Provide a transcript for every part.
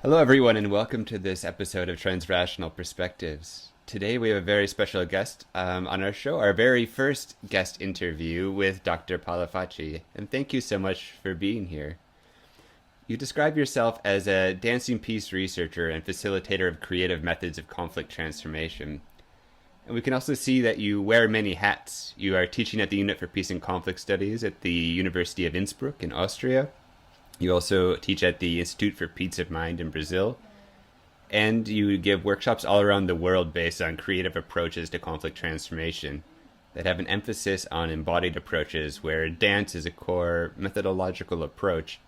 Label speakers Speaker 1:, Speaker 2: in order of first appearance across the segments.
Speaker 1: Hello, everyone, and welcome to this episode of Transrational Perspectives. Today, we have a very special guest on our show, our very first guest interview with Dr. Paula Facci. And thank you so much for being here. You describe yourself as a dancing peace researcher and facilitator of creative methods of conflict transformation. And we can also see that you wear many hats. You are teaching at the Unit for Peace and Conflict Studies at the University of Innsbruck in Austria. You also teach at the Institute for Peace of Mind in Brazil, and you give workshops all around the world based on creative approaches to conflict transformation that have an emphasis on embodied approaches where dance is a core methodological approach.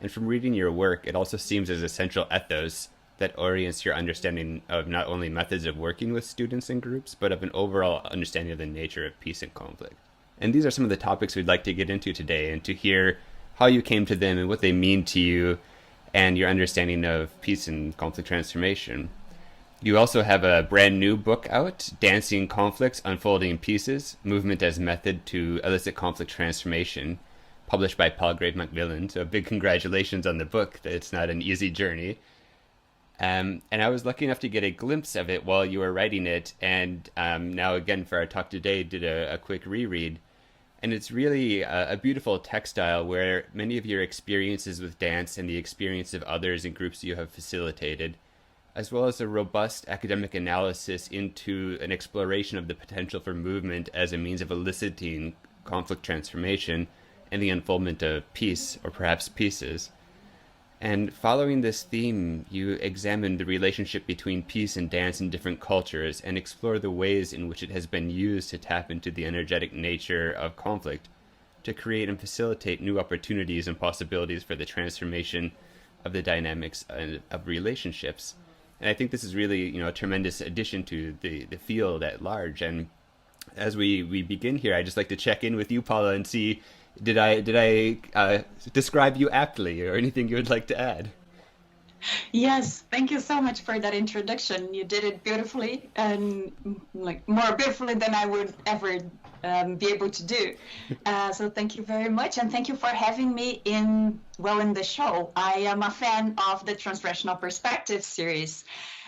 Speaker 1: And from reading your work, it also seems as a central ethos that orients your understanding of not only methods of working with students and groups, but of an overall understanding of the nature of peace and conflict. And these are some of the topics we'd like to get into today, and to hear how you came to them and what they mean to you and your understanding of peace and conflict transformation. You also have a brand new book out, Dancing Conflicts, Unfolding Pieces, Movement as Method to Elicit Conflict Transformation, published by Palgrave Macmillan. So big congratulations on the book. It's not an easy journey. And I was lucky enough to get a glimpse of it while you were writing it, and now again for our talk today did a quick reread. And it's really a beautiful textile where many of your experiences with dance and the experience of others and groups you have facilitated, as well as a robust academic analysis into an exploration of the potential for movement as a means of eliciting conflict transformation and the unfoldment of peace, or perhaps pieces. And following this theme, you examine the relationship between peace and dance in different cultures and explore the ways in which it has been used to tap into the energetic nature of conflict to create and facilitate new opportunities and possibilities for the transformation of the dynamics of relationships. And I think this is really, a tremendous addition to the field at large. And as we begin here, I'd just like to check in with you, Paula, and see, did I describe you aptly, or anything you would like to add?
Speaker 2: Yes, thank you so much for that introduction. You did it beautifully, and like more beautifully than I would ever be able to do. So thank you very much, and thank you for having me in the show. I am a fan of the Transrational Perspectives series,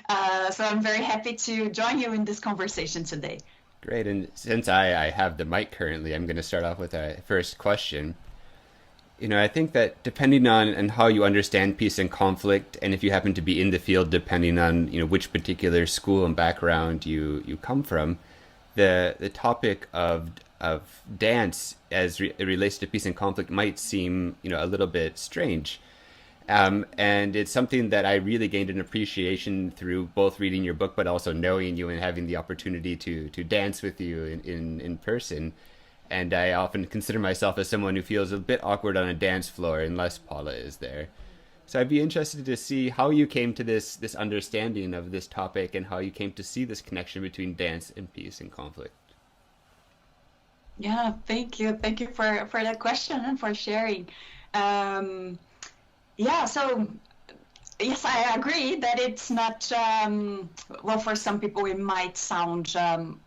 Speaker 2: so I'm very happy to join you in this conversation today.
Speaker 1: Great. And since I have the mic currently, I'm going to start off with a first question. I think that depending on how you understand peace and conflict, and if you happen to be in the field, depending on which particular school and background you come from, the topic of dance as it relates to peace and conflict might seem a little bit strange. And it's something that I really gained an appreciation through both reading your book, but also knowing you and having the opportunity to dance with you in person. And I often consider myself as someone who feels a bit awkward on a dance floor unless Paula is there. So I'd be interested to see how you came to this understanding of this topic, and how you came to see this connection between dance and peace and conflict.
Speaker 2: Yeah, thank you. Thank you for that question and for sharing. Yeah, so yes, I agree that it's not, for some people it might sound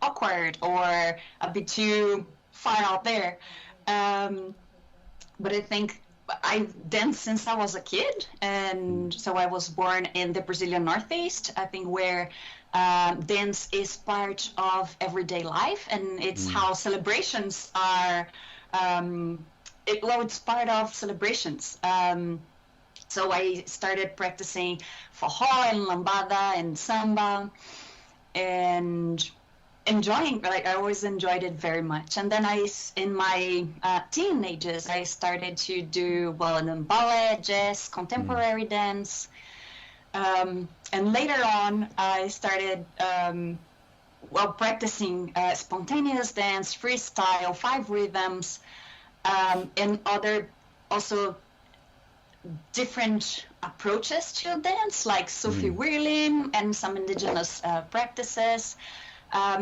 Speaker 2: awkward or a bit too far out there. But I think I've danced since I was a kid, and so I was born in the Brazilian Northeast, I think, where dance is part of everyday life, and it's how celebrations are, it's part of celebrations. So I started practicing forró and lambada and samba, and I always enjoyed it very much. And then in my teenagers, I started to do, ballet, jazz, contemporary dance. And later on, I started, practicing spontaneous dance, freestyle, five rhythms, and other also different approaches to dance, like Sufi whirling and some indigenous practices.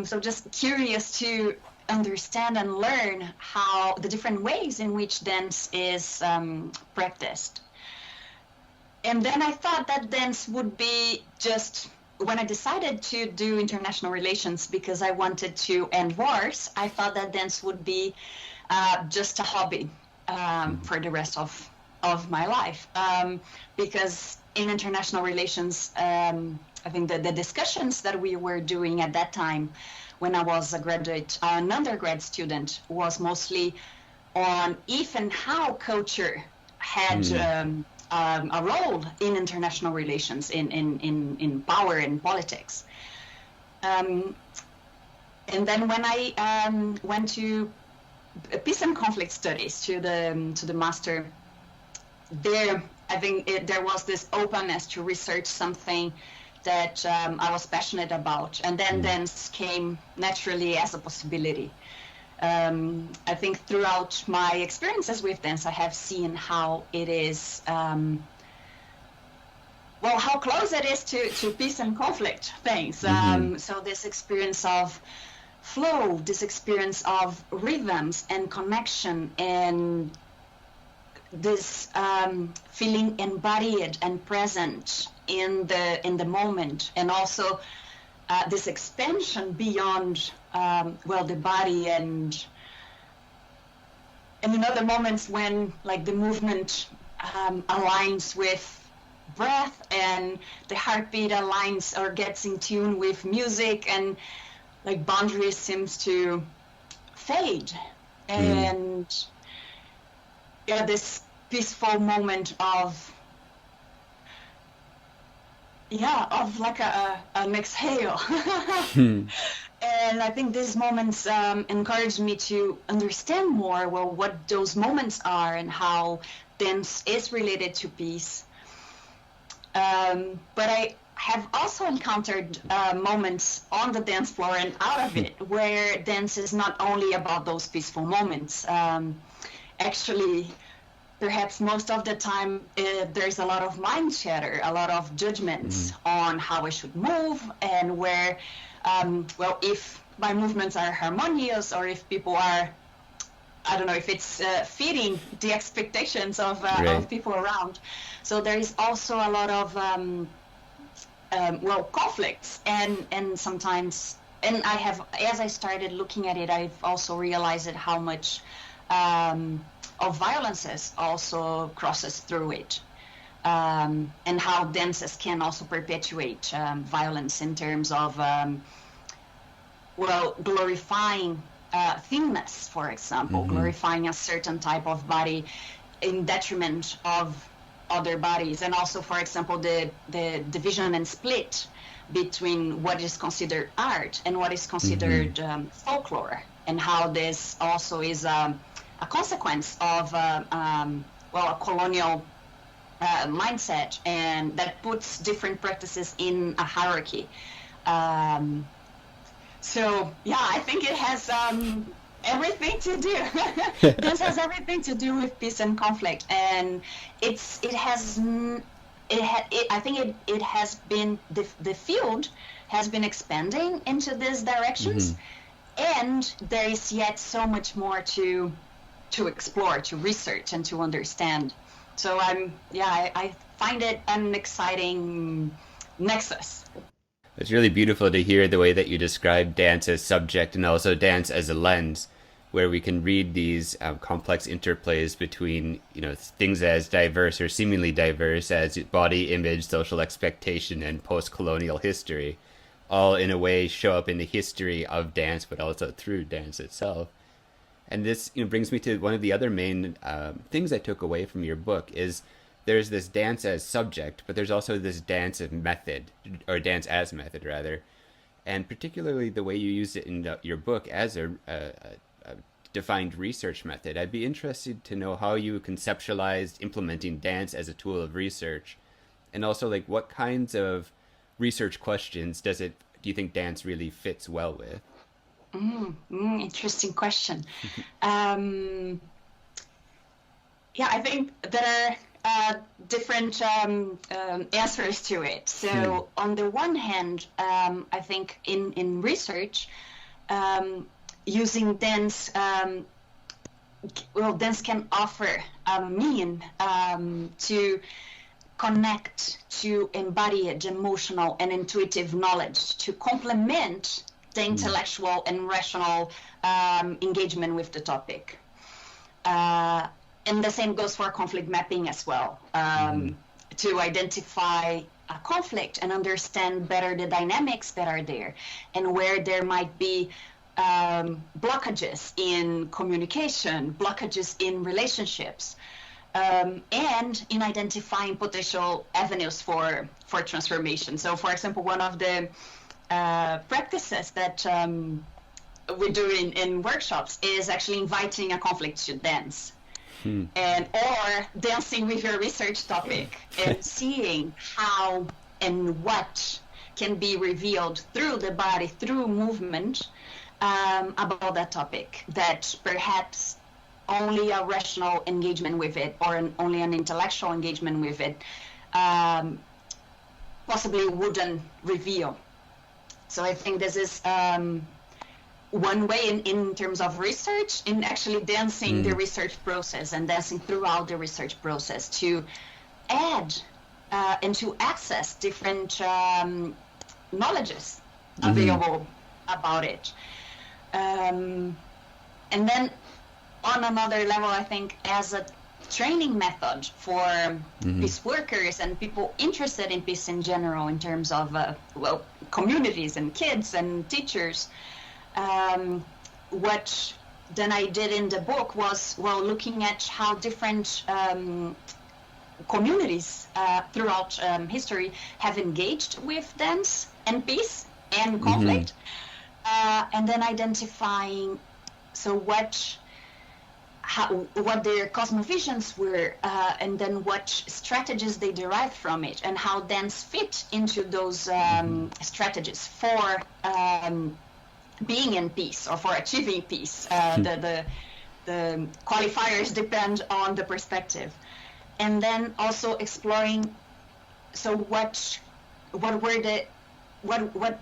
Speaker 2: So just curious to understand and learn how the different ways in which dance is practiced. And then I thought that dance would be just, when I decided to do international relations because I wanted to end wars, I thought that dance would be just a hobby for the rest of of my life, because in international relations, I think that the discussions that we were doing at that time when I was an undergrad student was mostly on if and how culture had a role in international relations, in power and politics. And then when I went to peace and conflict studies to the master, there I think there was this openness to research something that I was passionate about, and then dance came naturally as a possibility. I think throughout my experiences with dance, I have seen how it is, how close it is to peace and conflict things. So this experience of flow, this experience of rhythms and connection, and this feeling embodied and present in the moment, and also this expansion beyond the body, and in other moments when like the movement aligns with breath and the heartbeat aligns or gets in tune with music, and like boundaries seems to fade, and this peaceful moment of like an exhale. And I think these moments encouraged me to understand more what those moments are and how dance is related to peace. But I have also encountered moments on the dance floor and out of it where dance is not only about those peaceful moments. Actually, perhaps most of the time there's a lot of mind chatter, a lot of judgments on how I should move, and where, if my movements are harmonious, or if people are, I don't know, if it's fitting the expectations of people around. So there is also a lot of conflicts, and sometimes, and I have, as I started looking at it, I've also realized how much of violences also crosses through it, and how dances can also perpetuate violence in terms of glorifying thinness, for example, glorifying a certain type of body in detriment of other bodies, and also, for example, the division and split between what is considered art and what is considered folklore, and how this also is a consequence of a colonial mindset, and that puts different practices in a hierarchy. I think it has everything to do. This has everything to do with peace and conflict, and I think it has been, the field has been expanding into these directions, and there is yet so much more to explore, to research, and to understand. So I find it an exciting nexus.
Speaker 1: It's really beautiful to hear the way that you describe dance as subject and also dance as a lens, where we can read these complex interplays between, things as diverse or seemingly diverse as body, image, social expectation, and post-colonial history, all in a way show up in the history of dance, but also through dance itself. And this brings me to one of the other main things I took away from your book is there's this dance as subject, but there's also this dance of method, or dance as method, rather. And particularly the way you use it in your book as a defined research method. I'd be interested to know how you conceptualized implementing dance as a tool of research, and also like what kinds of research questions do you think dance really fits well with?
Speaker 2: Interesting question. I think there are different answers to it. So on the one hand, I think in research, using dance, dance can offer a mean to connect to embodied emotional and intuitive knowledge to complement the intellectual and rational engagement with the topic. And the same goes for conflict mapping as well, to identify a conflict and understand better the dynamics that are there and where there might be blockages in communication, blockages in relationships, and in identifying potential avenues for transformation. So, for example, one of the practices that we do in workshops is actually inviting a conflict to dance. And or dancing with your research topic and seeing how and what can be revealed through the body, through movement, about that topic, that perhaps only a rational engagement with it or only an intellectual engagement with it possibly wouldn't reveal. So I think this is one way in terms of research, in actually dancing the research process and dancing throughout the research process to add and to access different knowledges available about it. And then on another level, I think as a training method for peace workers and people interested in peace in general, in terms of communities and kids and teachers, what then I did in the book was looking at how different communities throughout history have engaged with dance and peace and conflict, and then identifying what their cosmovisions were, and then what strategies they derived from it, and how dance fit into those strategies for being in peace or for achieving peace. The qualifiers depend on the perspective. And then also exploring, so what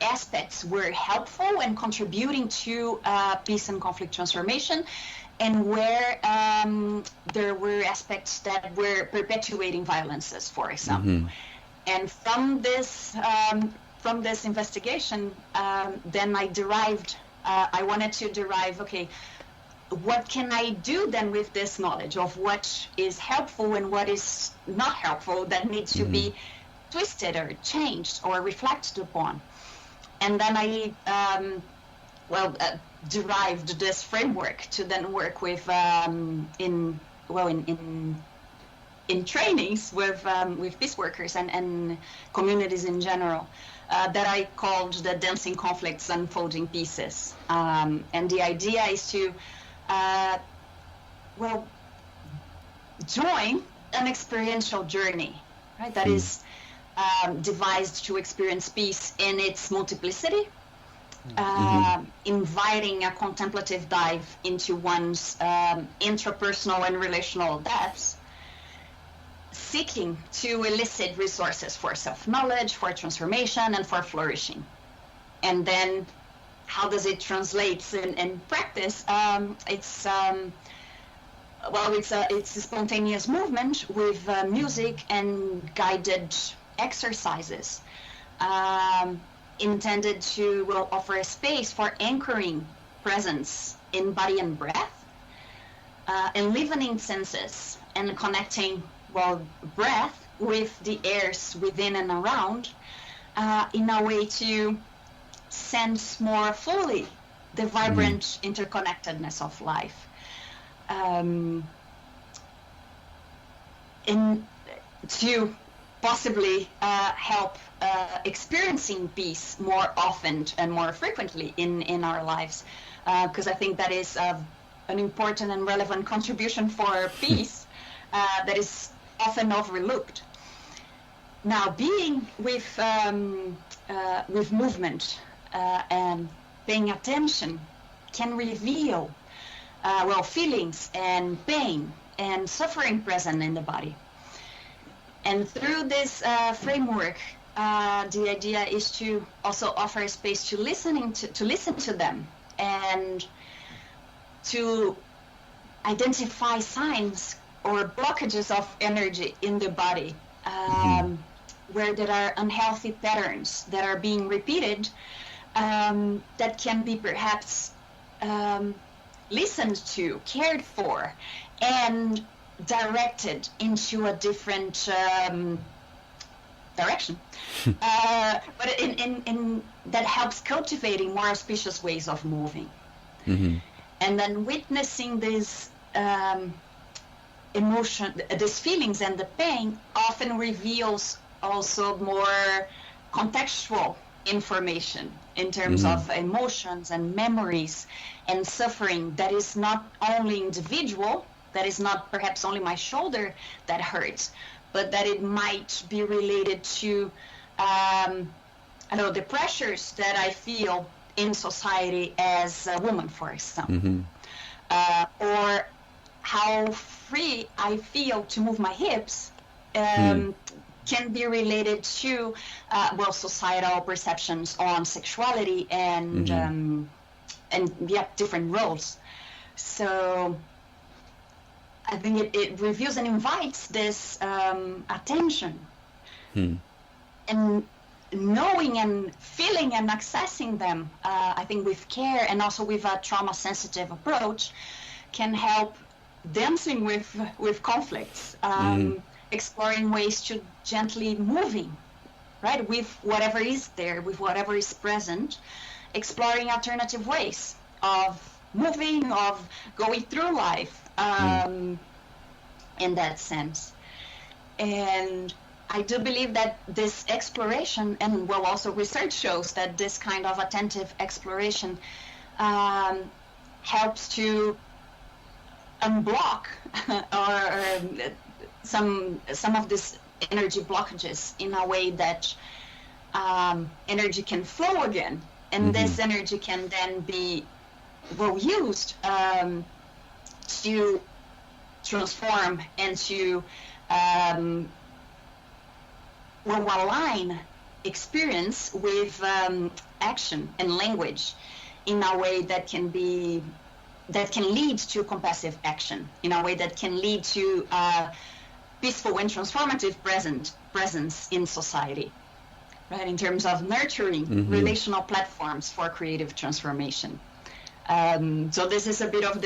Speaker 2: aspects were helpful and contributing to peace and conflict transformation, and where there were aspects that were perpetuating violences, for example. And from this investigation, then I wanted to derive, okay, what can I do then with this knowledge of what is helpful and what is not helpful that needs to be twisted or changed or reflected upon? And then I derived this framework to then work with in trainings with peace workers and communities in general, that I called the Dancing Conflicts Unfolding Pieces. And the idea is to join an experiential journey, right? That is devised to experience peace in its multiplicity, inviting a contemplative dive into one's intrapersonal and relational depths, seeking to elicit resources for self-knowledge, for transformation, and for flourishing. And then how does it translate in practice? It's a spontaneous movement with music and guided exercises, intended to offer a space for anchoring presence in body and breath, enlivening senses, and connecting breath with the airs within and around, in a way to sense more fully the vibrant interconnectedness of life. And to possibly help experiencing peace more often and more frequently in our lives, because I think that is an important and relevant contribution for peace that is often overlooked. Now, being with movement and paying attention can reveal feelings and pain and suffering present in the body. And through this framework, the idea is to also offer a space to listen to them and to identify signs or blockages of energy in the body, where there are unhealthy patterns that are being repeated, that can be perhaps listened to, cared for, and directed into a different direction, but in that helps cultivating more auspicious ways of moving.
Speaker 1: Mm-hmm.
Speaker 2: And then witnessing this emotion, these feelings and the pain often reveals also more contextual information in terms of emotions and memories and suffering that is not only individual, that is not perhaps only my shoulder that hurts, but that it might be related to I don't know, the pressures that I feel in society as a woman, for example, or how free I feel to move my hips can be related to societal perceptions on sexuality and different roles. So I think it reveals and invites this attention and knowing and feeling and accessing them, I think with care and also with a trauma-sensitive approach, can help dancing with conflicts, exploring ways to gently moving, right, with whatever is there, with whatever is present, exploring alternative ways of moving, of going through life in that sense. And I do believe that this exploration, and also research shows that this kind of attentive exploration helps to unblock or some of these energy blockages in a way that energy can flow again, and this energy can then be used to transform and to align experience with action and language in a way that can lead to compassive action, in a way that can lead to peaceful and transformative presence in society, right? In terms of nurturing relational platforms for creative transformation. So this is a bit of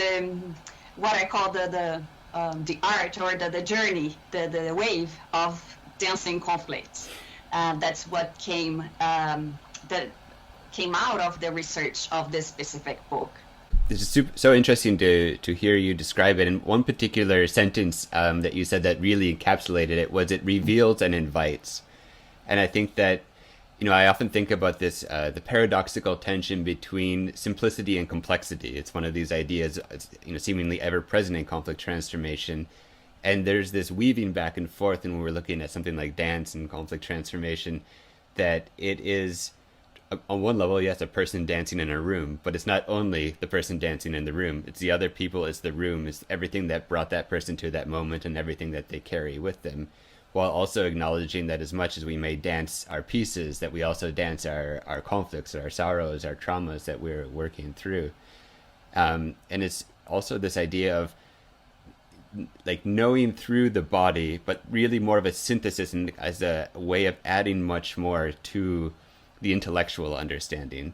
Speaker 2: what I call the art or the journey, the wave of dancing conflicts. That's what came out of the research of this specific book.
Speaker 1: This is so interesting to hear you describe it. And one particular sentence that you said that really encapsulated it was, it reveals and invites. And I think that, I often think about this, the paradoxical tension between simplicity and complexity. It's one of these ideas, seemingly ever present in conflict transformation. And there's this weaving back and forth, and when we're looking at something like dance and conflict transformation, that it is, on one level, yes, a person dancing in a room, but it's not only the person dancing in the room. It's the other people, it's the room, it's everything that brought that person to that moment and everything that they carry with them, while also acknowledging that as much as we may dance our pieces, that we also dance our conflicts, our sorrows, our traumas that we're working through. And it's also this idea of like knowing through the body, but really more of a synthesis and as a way of adding much more to the intellectual understanding.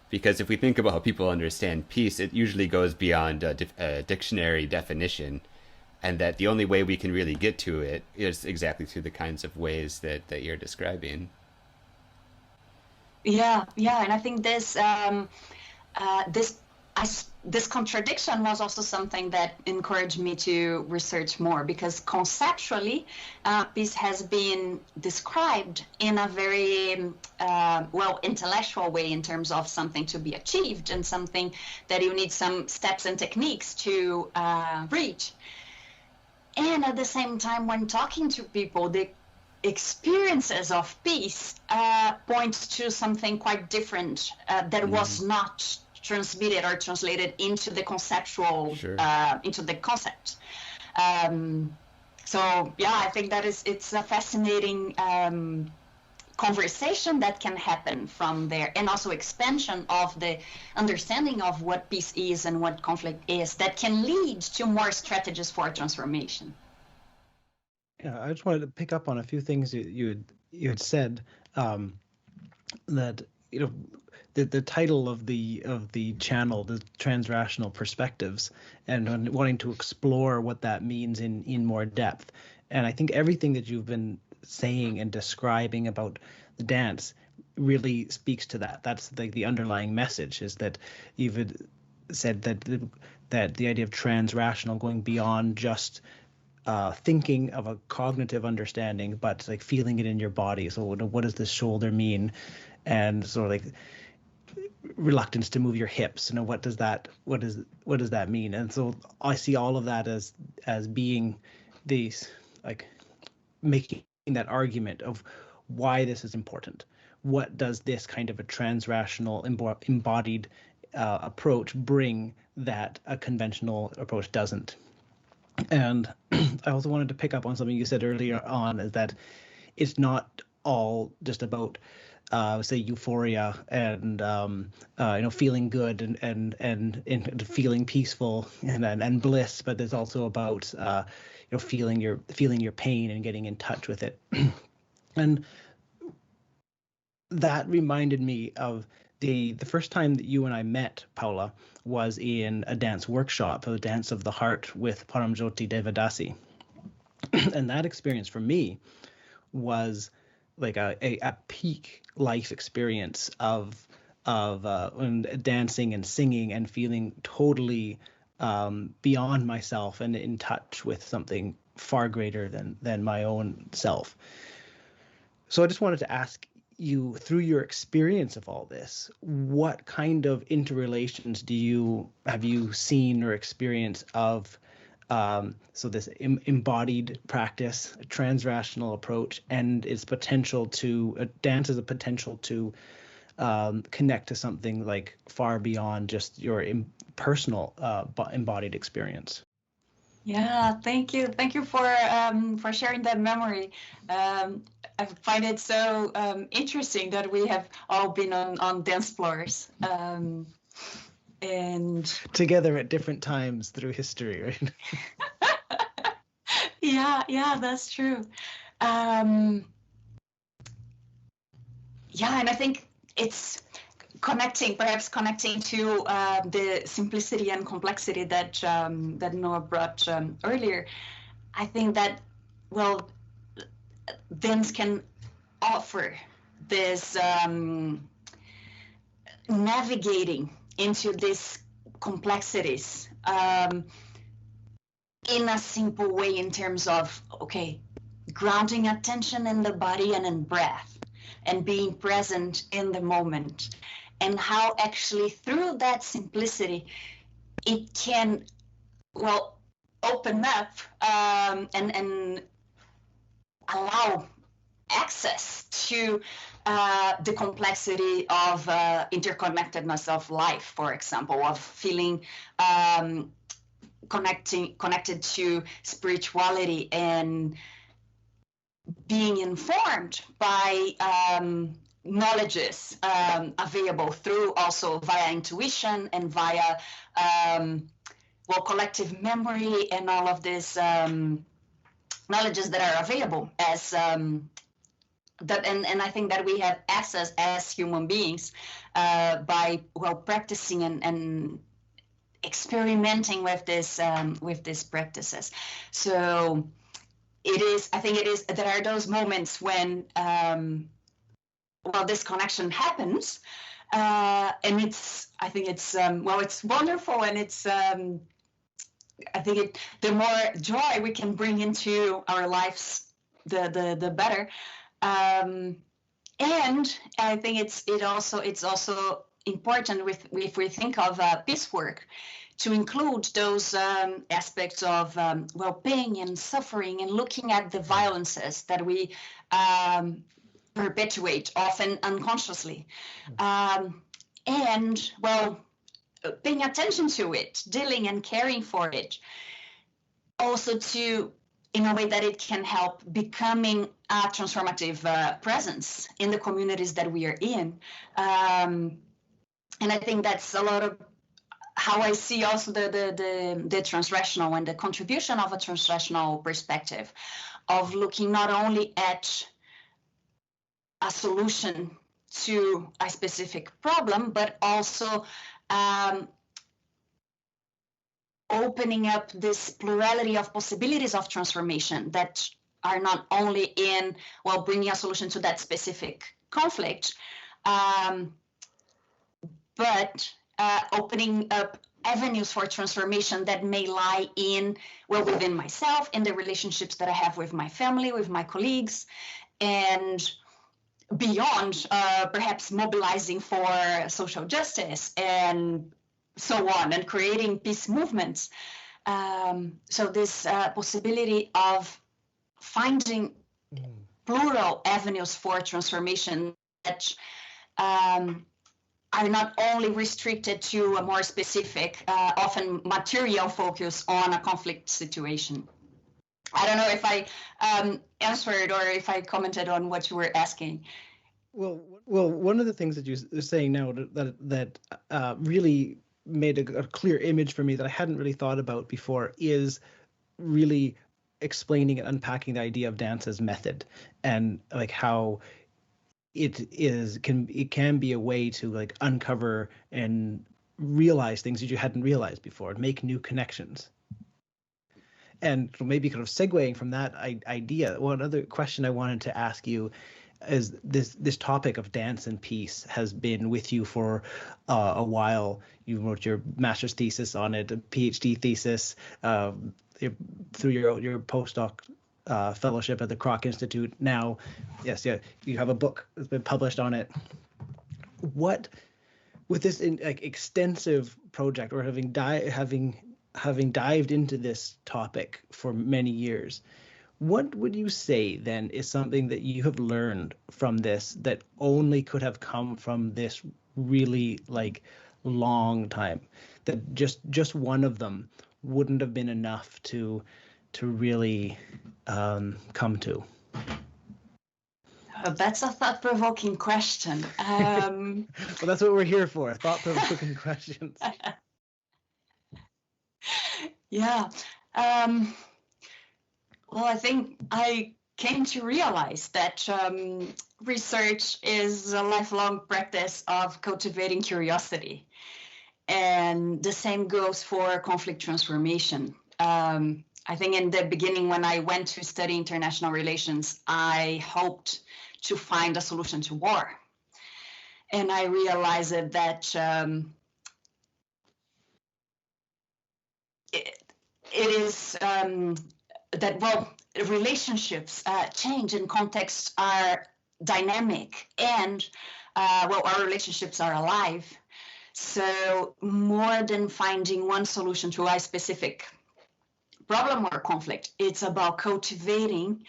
Speaker 1: Because if we think about how people understand peace, it usually goes beyond a dictionary definition, and that the only way we can really get to it is exactly through the kinds of ways that you're describing.
Speaker 2: Yeah, and I think this contradiction was also something that encouraged me to research more, because conceptually, peace has been described in a very intellectual way, in terms of something to be achieved and something that you need some steps and techniques to reach. And at the same time, when talking to people, the experiences of peace points to something quite different that was not transmitted or translated into the conceptual, into the concept. So yeah, I think that it's a fascinating conversation that can happen from there, and also expansion of the understanding of what peace is and what conflict is, that can lead to more strategies for transformation.
Speaker 3: Yeah, I just wanted to pick up on a few things you had said, that the title of the channel, the Transrational Perspectives, and wanting to explore what that means in more depth. And I think everything that you've been saying and describing about the dance really speaks to that. That's the underlying message, is that you've said that the idea of transrational, going beyond just thinking of a cognitive understanding, but like feeling it in your body. So what does this shoulder mean? And sort of like reluctance to move your hips. What does that mean? And so I see all of that as being these, like, making that argument of why this is important. What does this kind of a transrational embodied approach bring that a conventional approach doesn't? And I also wanted to pick up on something you said earlier on, is that it's not all just about say euphoria and feeling good and feeling peaceful and bliss, but there's also about feeling your pain and getting in touch with it. And that reminded me of the first time that you and I met, Paula, was in a dance workshop, a dance of the heart with Paramjoti Devadasi. And that experience for me was like a peak life experience of dancing and singing and feeling totally beyond myself and in touch with something far greater than my own self. So I just wanted to ask you, through your experience of all this, what kind of interrelations have you seen or experienced of so this embodied practice, a transrational approach, and its potential to dance as a potential to connect to something like far beyond just your personal embodied experience?
Speaker 2: Yeah, thank you for sharing that memory. I find it so interesting that we have all been on dance floors. And
Speaker 3: together at different times through history, right?
Speaker 2: Yeah, that's true. Yeah, and I think it's perhaps connecting to the simplicity and complexity that Noah brought earlier. I think that, well, dance can offer this navigating into these complexities in a simple way, in terms of, okay, grounding attention in the body and in breath and being present in the moment, and how actually through that simplicity it can, well, open up and allow access to the complexity of interconnectedness of life, for example, of feeling connected to spirituality and being informed by knowledges available through also via intuition and via collective memory and all of these knowledges that are available as that, and I think that we have access as human beings by practicing and experimenting with these practices. So I think it is there are those moments when this connection happens, and I think it's wonderful, and it's I think the more joy we can bring into our lives, the better. And I think it's also important if we think of peace work, to include those aspects of well-being and suffering, and looking at the violences that we perpetuate, often unconsciously, and paying attention to it, dealing and caring for it, also in a way that it can help becoming a transformative presence in the communities that we are in. And I think that's a lot of how I see also the transrational and the contribution of a transrational perspective, of looking not only at a solution to a specific problem, but also opening up this plurality of possibilities of transformation that are not only in, well, bringing a solution to that specific conflict, but opening up avenues for transformation that may lie in, well, within myself, in the relationships that I have with my family, with my colleagues, and beyond, perhaps mobilizing for social justice and so on, and creating peace movements. So this possibility of finding plural avenues for transformation that are not only restricted to a more specific, often material focus on a conflict situation. I don't know if I answered or if I commented on what you were asking.
Speaker 3: Well, one of the things that you're saying now that really made a clear image for me that I hadn't really thought about before is really explaining and unpacking the idea of dance as method, and like how it can be a way to like uncover and realize things that you hadn't realized before, and make new connections. And maybe kind of segueing from that idea, one other question I wanted to ask you is this topic of dance and peace has been with you for a while. You wrote your master's thesis on it, a PhD thesis, through your postdoc fellowship at the Kroc Institute. Now, yes, yeah, you have a book that's been published on it. What, with this extensive project, or having dived into this topic for many years, what would you say then is something that you have learned from this that only could have come from this really like long time, that just one of them wouldn't have been enough to really come to?
Speaker 2: That's a thought-provoking question.
Speaker 3: Well, that's what we're here for, thought-provoking questions.
Speaker 2: Yeah. Well, I think I came to realize that research is a lifelong practice of cultivating curiosity. And the same goes for conflict transformation. I think in the beginning, when I went to study international relations, I hoped to find a solution to war. And I realized that it is that, well, relationships change and contexts are dynamic, and well, our relationships are alive. So more than finding one solution to a specific problem or conflict, it's about cultivating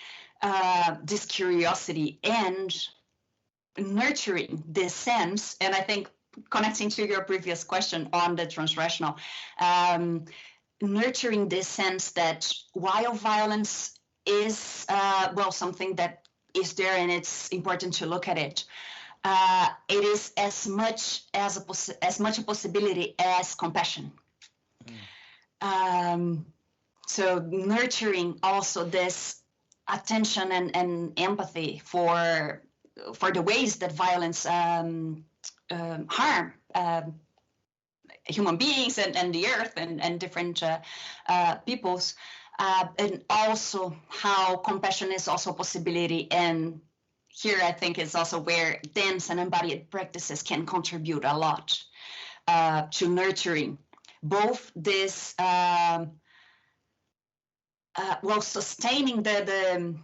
Speaker 2: this curiosity and nurturing this sense. And I think, connecting to your previous question on the transrational, nurturing this sense that while violence is, well, something that is there and it's important to look at it, it is as much a possibility as compassion. So nurturing also this attention and empathy for the ways that violence harm human beings and the earth and different peoples, and also how compassion is also a possibility. And here I think is also where dance and embodied practices can contribute a lot to nurturing both this, well, sustaining the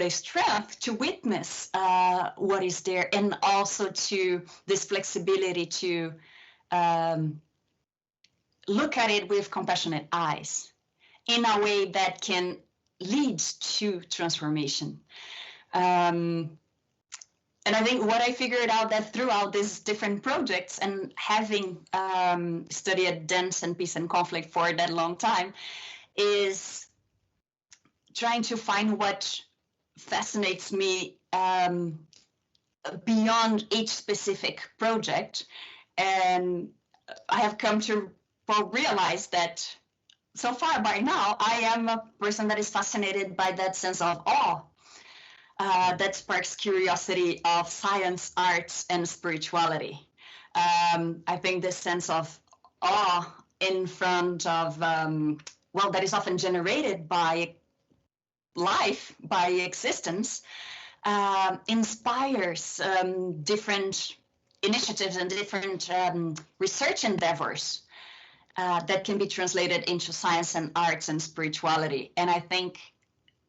Speaker 2: strength to witness what is there, and also to this flexibility to look at it with compassionate eyes in a way that can lead to transformation. And I think what I figured out that throughout these different projects, and having studied dance and peace and conflict for that long time, is trying to find what fascinates me beyond each specific project. And I have come to realize that so far by now, I am a person that is fascinated by that sense of awe. that sparks curiosity of science, arts, and spirituality. I think this sense of awe in front of, that is often generated by life, by existence, inspires different initiatives and different research endeavors that can be translated into science and arts and spirituality. And I think,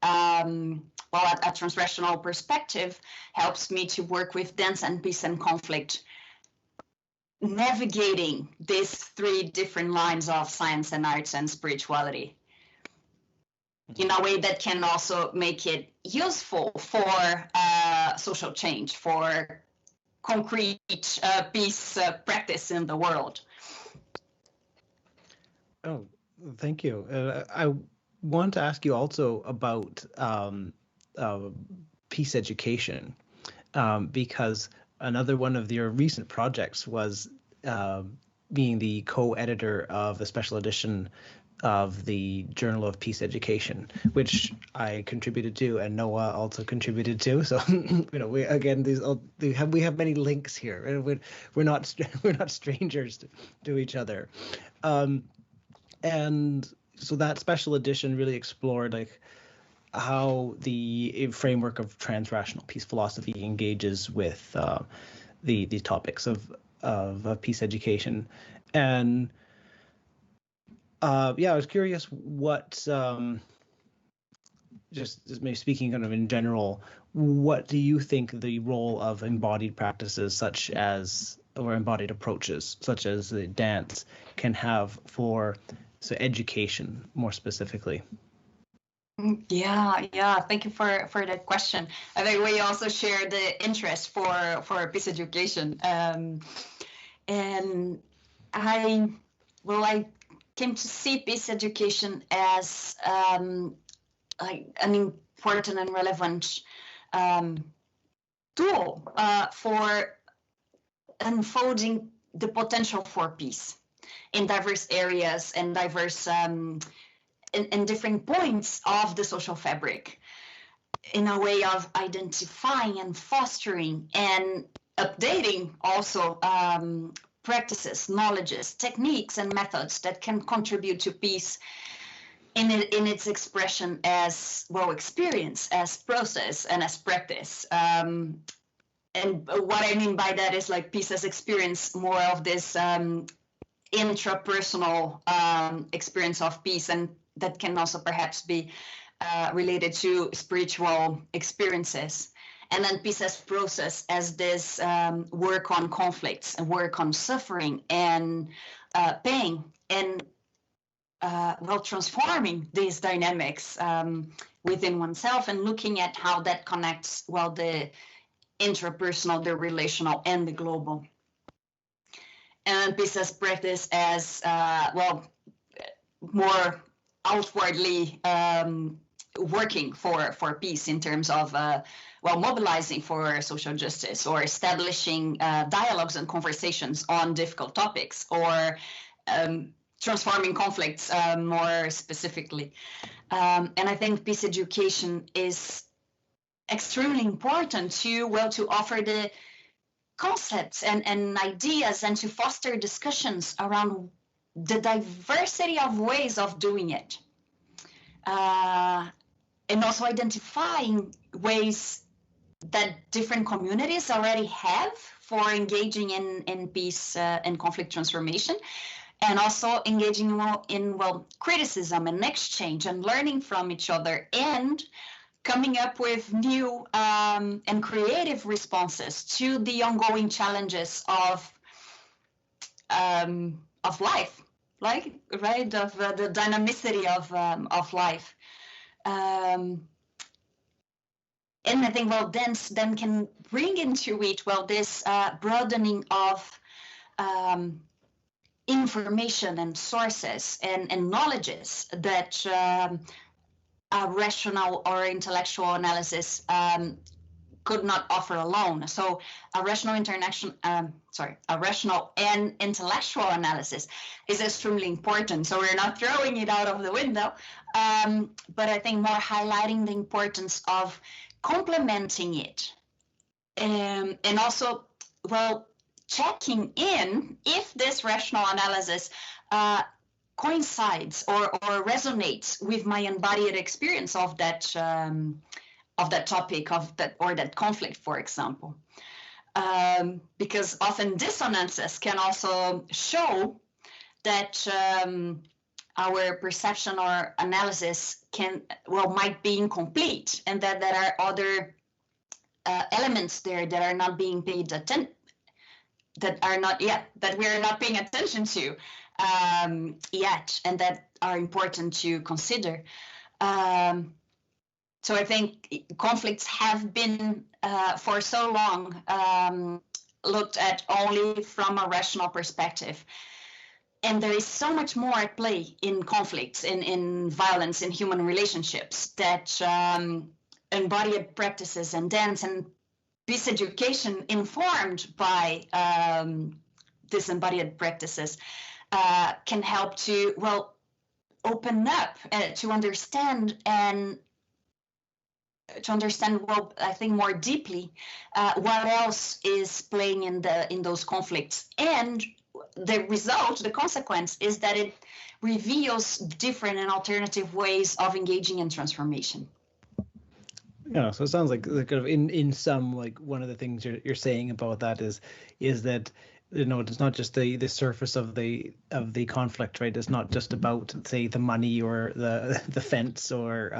Speaker 2: a transrational perspective helps me to work with dance and peace and conflict, navigating these three different lines of science and arts and spirituality in a way that can also make it useful for social change, for concrete peace practice in the world.
Speaker 3: Oh, thank you. I want to ask you also about peace education, because another one of your recent projects was being the co-editor of the special edition of the Journal of Peace Education, which I contributed to, and Noah also contributed to. So, we have many links here, and we're not strangers to each other. And so that special edition really explored how the framework of transrational peace philosophy engages with the topics of peace education. And I was curious what, just maybe speaking kind of in general, what do you think the role of embodied practices or embodied approaches such as the dance can have for education more specifically?
Speaker 2: Yeah. Thank you for that question. I think we also share the interest for peace education. And I came to see peace education as an important and relevant tool for unfolding the potential for peace in diverse areas and diverse in different points of the social fabric, in a way of identifying and fostering and updating also practices, knowledges, techniques, and methods that can contribute to peace in its expression as experience, as process, and as practice. And what I mean by that is peace as experience, more of this intrapersonal experience of peace, and that can also perhaps be related to spiritual experiences. And then peace as process, as this work on conflicts and work on suffering and pain, and transforming these dynamics within oneself and looking at how that connects the intrapersonal, the relational, and the global. And peace as practice as more outwardly working for peace in terms of mobilizing for social justice, or establishing dialogues and conversations on difficult topics, or transforming conflicts more specifically. And I think peace education is extremely important to offer the concepts and ideas, and to foster discussions around the diversity of ways of doing it. And also identifying ways that different communities already have for engaging in peace and conflict transformation, and also engaging in criticism and exchange and learning from each other, and coming up with new and creative responses to the ongoing challenges of life, of the dynamicity of life. And I think dance then can bring into it this broadening of information and sources and knowledges that a rational or intellectual analysis could not offer alone. So a rational and intellectual analysis is extremely important. So we're not throwing it out of the window, but I think more highlighting the importance of complementing it, and also, well, checking in if this rational analysis coincides or resonates with my embodied experience of that topic, of that, or that conflict, for example. Because often dissonances can also show that our perception or analysis might be incomplete, and that there are other elements there that are not being paid attention, that we are not paying attention to yet, and that are important to consider. So I think conflicts have been for so long looked at only from a rational perspective. And there is so much more at play in conflicts, in violence, in human relationships, that embodied practices and dance and peace education informed by these embodied practices can help to, open up to understand, I think more deeply what else is playing in those conflicts. And the consequence is that it reveals different and alternative ways of engaging in transformation.
Speaker 3: Yeah, so it sounds like kind of in some, like, one of the things you're saying about that is that, it's not just the surface of the conflict, right? It's not just about, say, the money or the fence or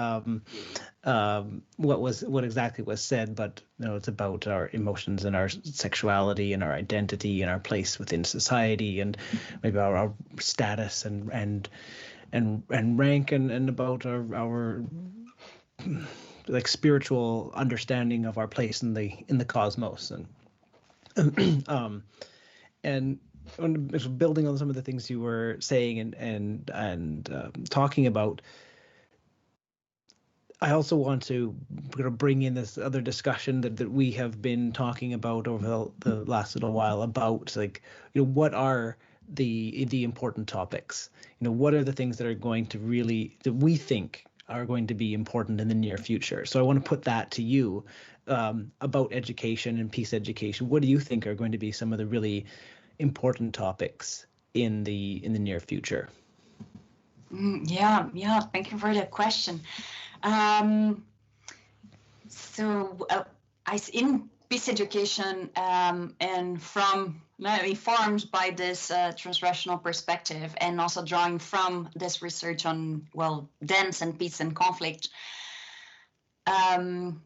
Speaker 3: what exactly was said, but it's about our emotions and our sexuality and our identity and our place within society, and maybe our status and rank, and about our like spiritual understanding of our place in the cosmos, and building on some of the things you were saying and talking about, I also want to bring in this other discussion that we have been talking about over the last little while about, like, what are the important topics? What are the things that are going to that we think are going to be important in the near future? So I want to put that to you, about education and peace education. What do you think are going to be some of the really important topics in the near future?
Speaker 2: Yeah, thank you for that question. So in peace education, and from informed by this transrational perspective, and also drawing from this research on dance and peace and conflict, and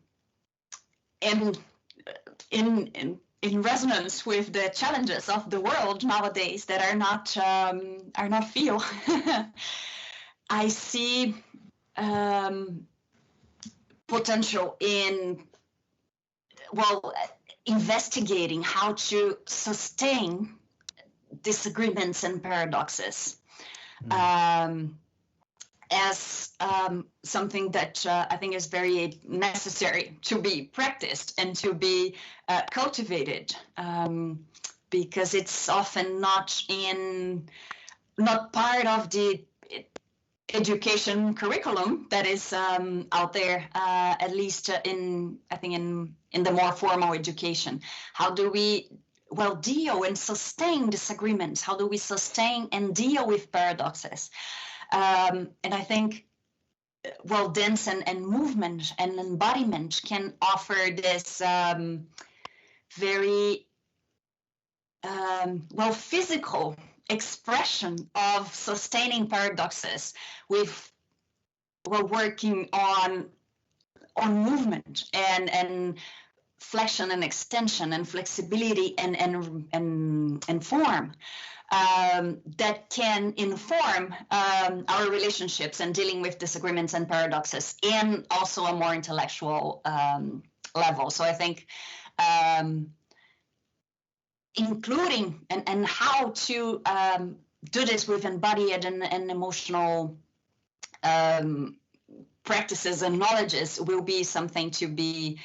Speaker 2: in resonance with the challenges of the world nowadays that are not few, I see potential in investigating how to sustain disagreements and paradoxes as something that I think is very necessary to be practiced and to be cultivated, because it's often not part of the education curriculum that is out there, at least in the more formal education. How do we deal and sustain disagreements? How do we sustain and deal with paradoxes? And I think dance and movement and embodiment can offer this very physical expression of sustaining paradoxes, with working on movement and flexion and extension and flexibility and form, that can inform our relationships and dealing with disagreements and paradoxes, and also a more intellectual level. So I think including and how to do this with embodied and emotional practices and knowledges will be something to be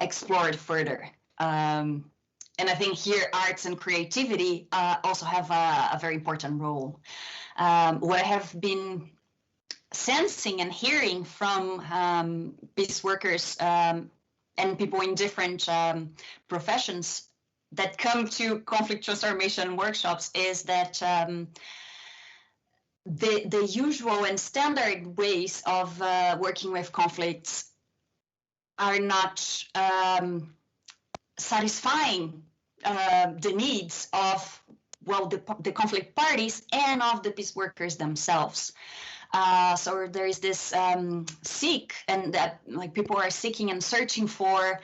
Speaker 2: explored further. And I think here arts and creativity also have a very important role. What I have been sensing and hearing from peace workers and people in different professions that come to conflict transformation workshops is that the usual and standard ways of working with conflicts are not satisfying the needs of, well, the conflict parties and of the peace workers themselves. So there is this seek, and that like people are seeking and searching for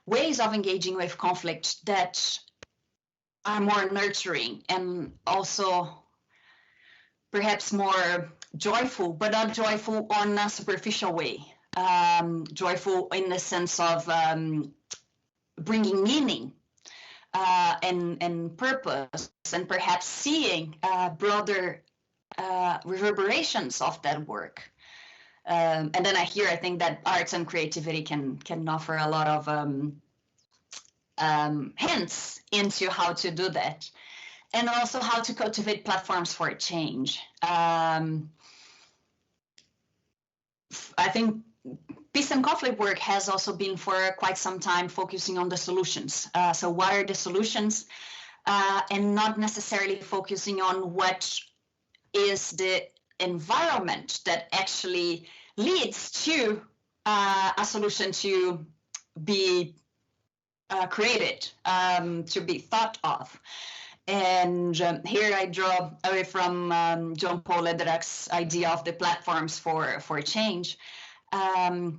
Speaker 2: ways of engaging with conflict that are more nurturing and also perhaps more joyful, but not joyful on a superficial way. Joyful in the sense of bringing meaning and purpose, and perhaps seeing broader reverberations of that work. And then I think that arts and creativity can offer a lot of hints into how to do that, and also how to cultivate platforms for change. I think peace and conflict work has also been for quite some time focusing on the solutions. So what are the solutions, and not necessarily focusing on what is the environment that actually leads to a solution to be created, to be thought of. And here I draw away from John Paul Lederach's idea of the platforms for change. And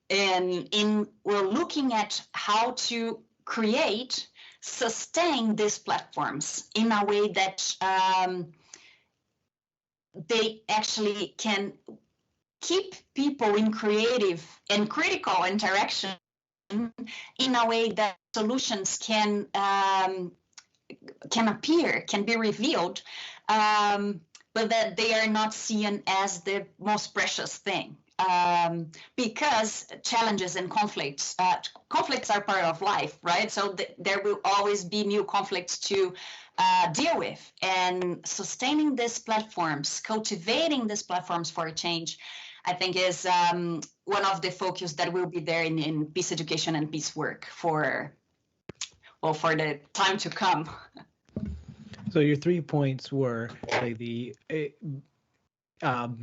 Speaker 2: we're looking at how to create, sustain these platforms in a way that they actually can keep people in creative and critical interaction in a way that solutions can appear, can be revealed, but that they are not seen as the most precious thing. Because challenges and conflicts are part of life, right? So there will always be new conflicts to deal with, and sustaining these platforms, cultivating these platforms for change, I think is one of the focus that will be there in peace education and peace work for the time to come.
Speaker 3: So your 3 points were like the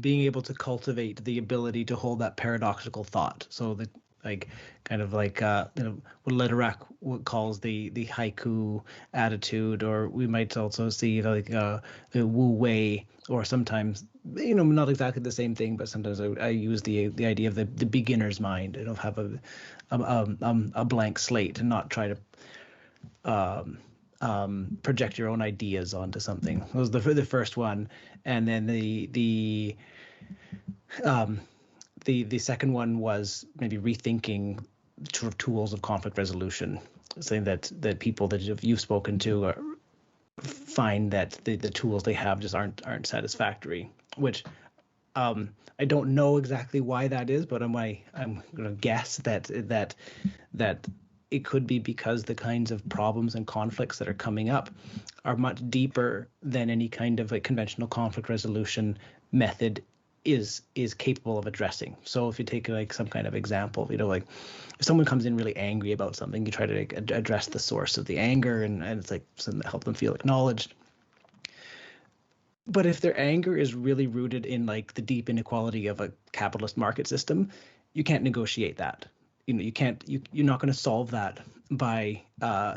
Speaker 3: being able to cultivate the ability to hold that paradoxical thought. So the what Lederach calls the haiku attitude, or we might also see the Wu Wei, or sometimes not exactly the same thing, but sometimes I use the idea of the beginner's mind, have a blank slate and not try to project your own ideas onto something. That was the first one, and then the second one was maybe rethinking sort of tools of conflict resolution, saying that people that you've spoken to find that the tools they have just aren't satisfactory, which I don't know exactly why that is, but I'm going to guess that it could be because the kinds of problems and conflicts that are coming up are much deeper than any kind of conventional conflict resolution method is capable of addressing. So if you take some kind of example, if someone comes in really angry about something, you try to address the source of the anger, and it's something that help them feel acknowledged. But if their anger is really rooted in the deep inequality of a capitalist market system, you can't negotiate that. You're not going to solve that by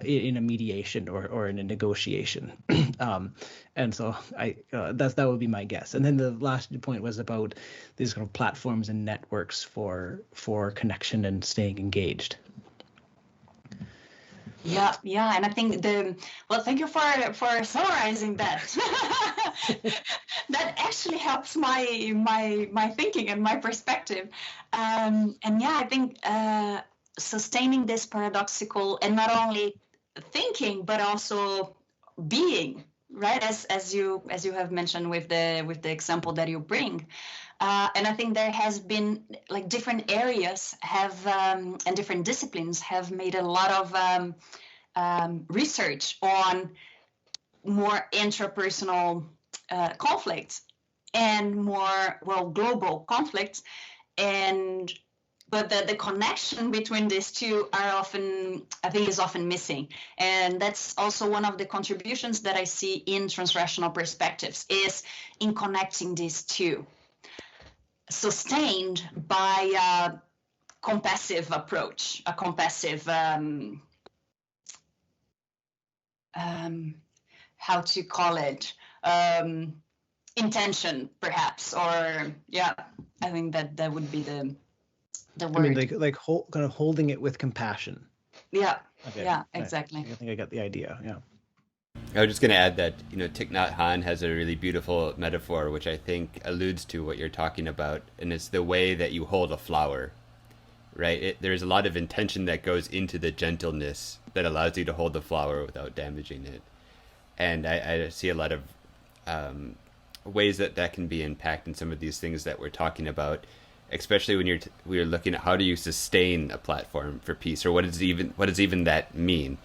Speaker 3: in a mediation or in a negotiation. And so that would be my guess. And then the last point was about these kind of platforms and networks for connection and staying engaged.
Speaker 2: Yeah, and I think thank you for summarizing that. That actually helps my thinking and my perspective. And yeah, I think sustaining this paradoxical and not only thinking but also being, right? As you have mentioned with the example that you bring. And I think there has been different areas and different disciplines have made a lot of research on more intrapersonal conflicts, and more, well, global conflicts. But the connection between these two is often missing. And that's also one of the contributions that I see in Transrational Perspectives, is in connecting these two, sustained by a compassive approach, a compassive, how to call it, intention, perhaps, or yeah, I think that would be the word.
Speaker 3: I mean, like kind of holding it with compassion.
Speaker 2: Yeah.
Speaker 3: Okay.
Speaker 2: Yeah, exactly.
Speaker 3: I think I got the idea. Yeah.
Speaker 1: I was just going to add that, Thich Nhat Hanh has a really beautiful metaphor, which I think alludes to what you're talking about, and it's the way that you hold a flower, right? There's a lot of intention that goes into the gentleness that allows you to hold the flower without damaging it. And I see a lot of ways that can be impacted in some of these things that we're talking about, especially when we're looking at how do you sustain a platform for peace, or what does even that mean?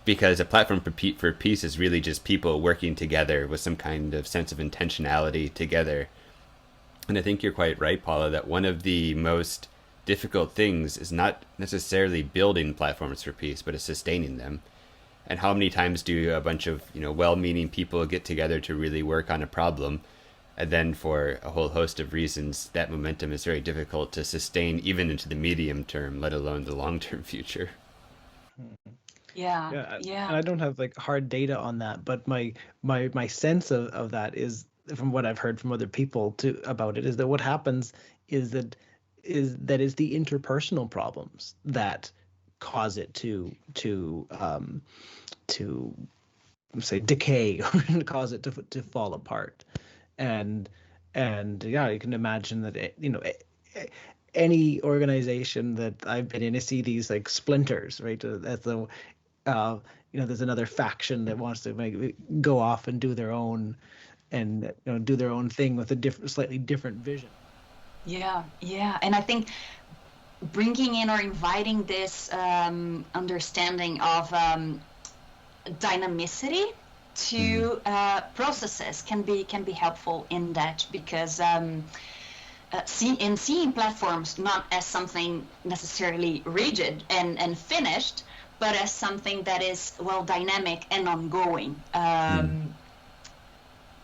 Speaker 1: Because a platform for peace is really just people working together with some kind of sense of intentionality together. And I think you're quite right, Paula, that one of the most difficult things is not necessarily building platforms for peace, but is sustaining them. And how many times do a bunch of well-meaning people get together to really work on a problem, and then for a whole host of reasons, that momentum is very difficult to sustain even into the medium term, let alone the long-term future.
Speaker 2: Yeah.
Speaker 3: And I don't have like hard data on that, but my sense of that is, from what I've heard from other people about it, is that what happens is that it's the interpersonal problems that cause it to say decay, or cause it to fall apart. And yeah, you can imagine that any organization that I've been in, I see these like splinters, right? There's another faction that wants to go off and do their own thing with a slightly different vision.
Speaker 2: Yeah, and I think bringing in or inviting this understanding of dynamicity to processes can be helpful in that, because seeing platforms not as something necessarily rigid and finished, but as something that is dynamic and ongoing.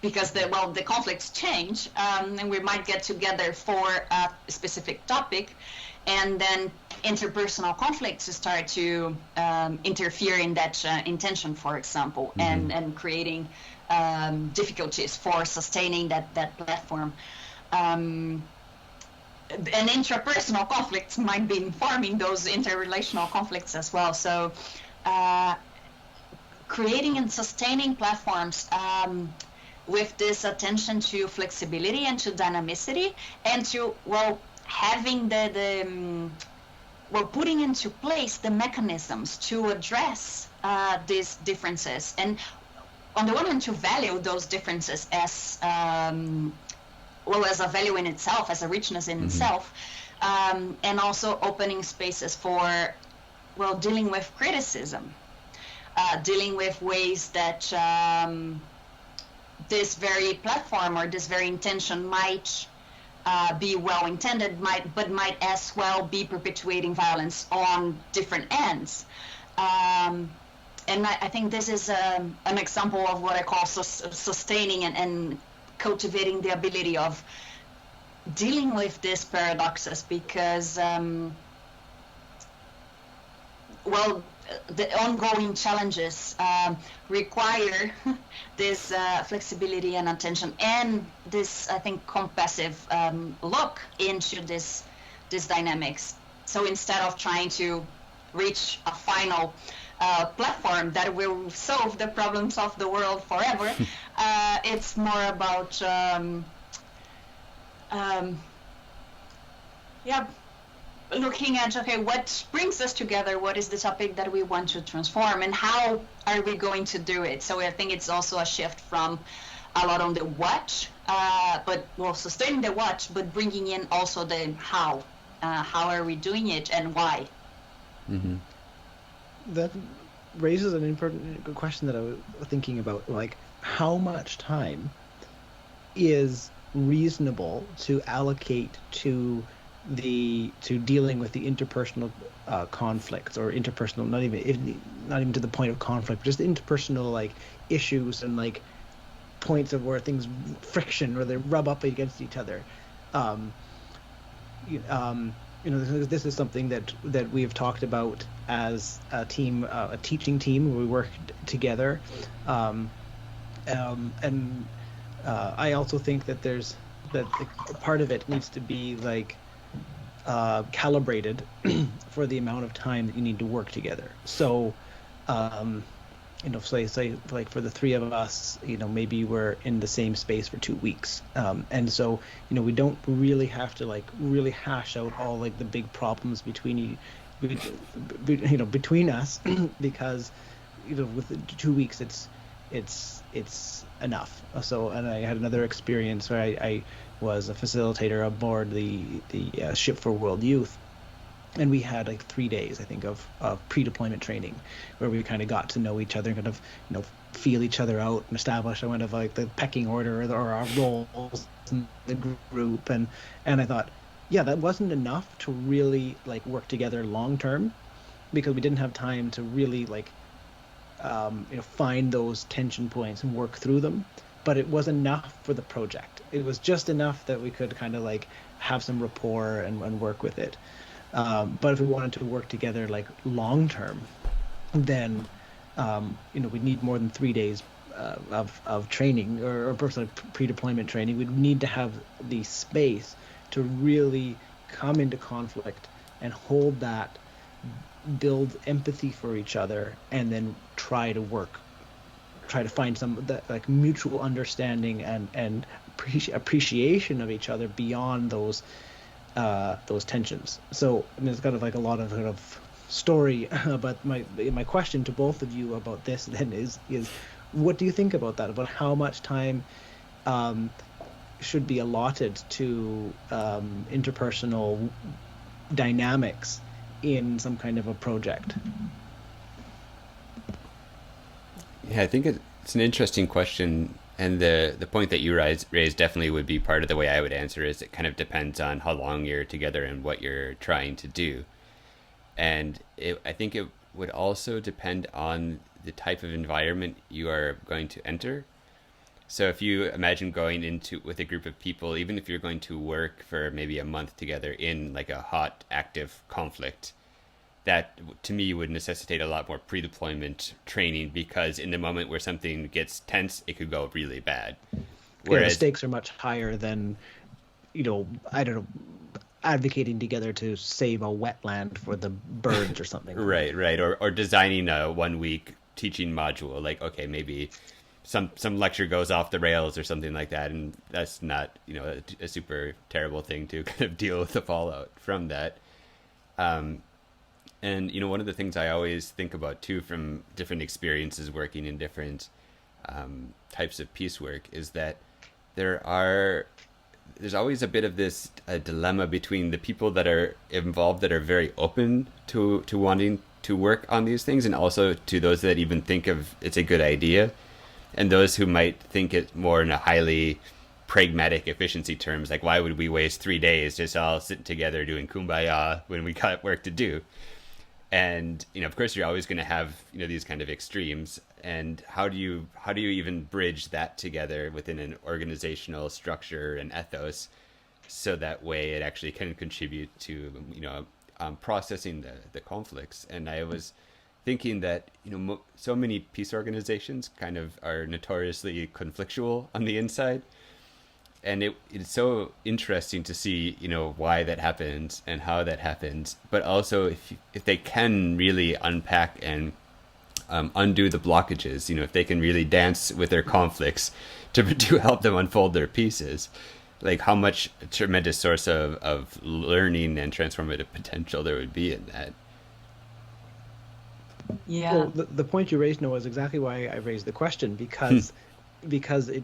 Speaker 2: Because the conflicts change, and we might get together for a specific topic, and then interpersonal conflicts start to interfere in that intention, for example, and creating difficulties for sustaining that platform. And intrapersonal conflicts might be informing those interrelational conflicts as well. So creating and sustaining platforms with this attention to flexibility and to dynamicity, and to having putting into place the mechanisms to address these differences, and on the one hand to value those differences as as a value in itself, as a richness in itself, and also opening spaces for dealing with criticism, dealing with ways that this very platform or this very intention might be well-intended, but might as well be perpetuating violence on different ends. And I think this is an example of what I call sustaining and cultivating the ability of dealing with these paradoxes, because the ongoing challenges require this flexibility and attention, and this, I think, compassive look into this dynamics. So instead of trying to reach a final platform that will solve the problems of the world forever, it's more about looking at, what brings us together, what is the topic that we want to transform, and how are we going to do it? So I think it's also a shift from a lot on the what, sustaining the what, but bringing in also the how are we doing it and why.
Speaker 3: That raises an important question that I was thinking about, like how much time is reasonable to allocate to dealing with the interpersonal conflicts, or interpersonal, not even to the point of conflict, just interpersonal like issues and like points of where things friction, where they rub up against each other. um, this is something that we have talked about as a team, a teaching team where we work together. um, and I also think that part of it needs to be like calibrated for the amount of time that you need to work together. So, say like for the three of us, maybe we're in the same space for 2 weeks, and so we don't really have to like really hash out all like the big problems between us, because with 2 weeks it's enough. So, and I had another experience where I was a facilitator aboard the ship for World Youth, and we had like 3 days, I think, of pre-deployment training, where we kind of got to know each other, kind of feel each other out and establish kind of like the pecking order or our roles in the group. And I thought, yeah, that wasn't enough to really like work together long term, because we didn't have time to really like find those tension points and work through them. But it was enough for the project. It was just enough that we could kind of like have some rapport and work with it. But if we wanted to work together like long term, then we need more than 3 days of training, or personal pre-deployment training. We need to have the space to really come into conflict and hold that, build empathy for each other, and then try to find some that like mutual understanding and appreciation of each other beyond those tensions. So I mean, it's kind of like a lot of kind of story, but my question to both of you about this then is what do you think about that? About how much time should be allotted to interpersonal dynamics in some kind of a project?
Speaker 1: Yeah, I think it's an interesting question, and the point that you raised definitely would be part of the way I would answer. Is it kind of depends on how long you're together and what you're trying to do, and I think it would also depend on the type of environment you are going to enter. So if you imagine going into with a group of people, even if you're going to work for maybe a month together in like a hot, active conflict, that to me would necessitate a lot more pre-deployment training, because in the moment where something gets tense, it could go really bad.
Speaker 3: Whereas the stakes are much higher than, I don't know, advocating together to save a wetland for the birds or something.
Speaker 1: Right. Or designing a 1 week teaching module, like, okay, maybe some lecture goes off the rails or something like that, and that's not a super terrible thing to kind of deal with the fallout from that. And one of the things I always think about too, from different experiences working in different types of piecework, is that there's always a bit of this dilemma between the people that are involved, that are very open to wanting to work on these things, and also to those that even think of it's a good idea, and those who might think it more in a highly pragmatic efficiency terms, like why would we waste 3 days just all sitting together doing kumbaya when we got work to do. And of course you're always going to have these kind of extremes, and how do you even bridge that together within an organizational structure and ethos, so that way it actually can contribute to processing the conflicts. And I was thinking that so many peace organizations kind of are notoriously conflictual on the inside, and it's so interesting to see why that happens and how that happens, but also if they can really unpack and undo the blockages, if they can really dance with their conflicts to help them unfold their pieces, like how much tremendous source of learning and transformative potential there would be in that.
Speaker 2: Yeah.
Speaker 3: Well, the point you raised, Noah, is exactly why I raised the question, because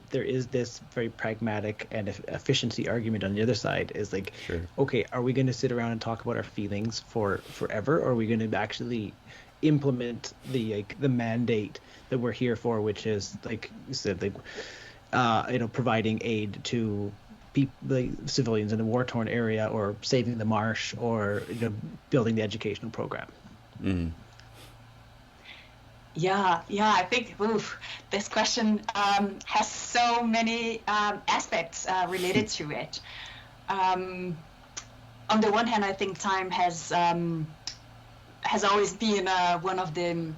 Speaker 3: there is this very pragmatic and efficiency argument on the other side. Is like,
Speaker 1: sure,
Speaker 3: okay, are we going to sit around and talk about our feelings for forever, or are we going to actually implement the mandate that we're here for, which is, like you said, like providing aid to the civilians in the war-torn area, or saving the marsh, or building the educational program?
Speaker 1: Mm.
Speaker 2: Yeah, I think this question has so many aspects related to it. On the one hand, I think time has always been one of the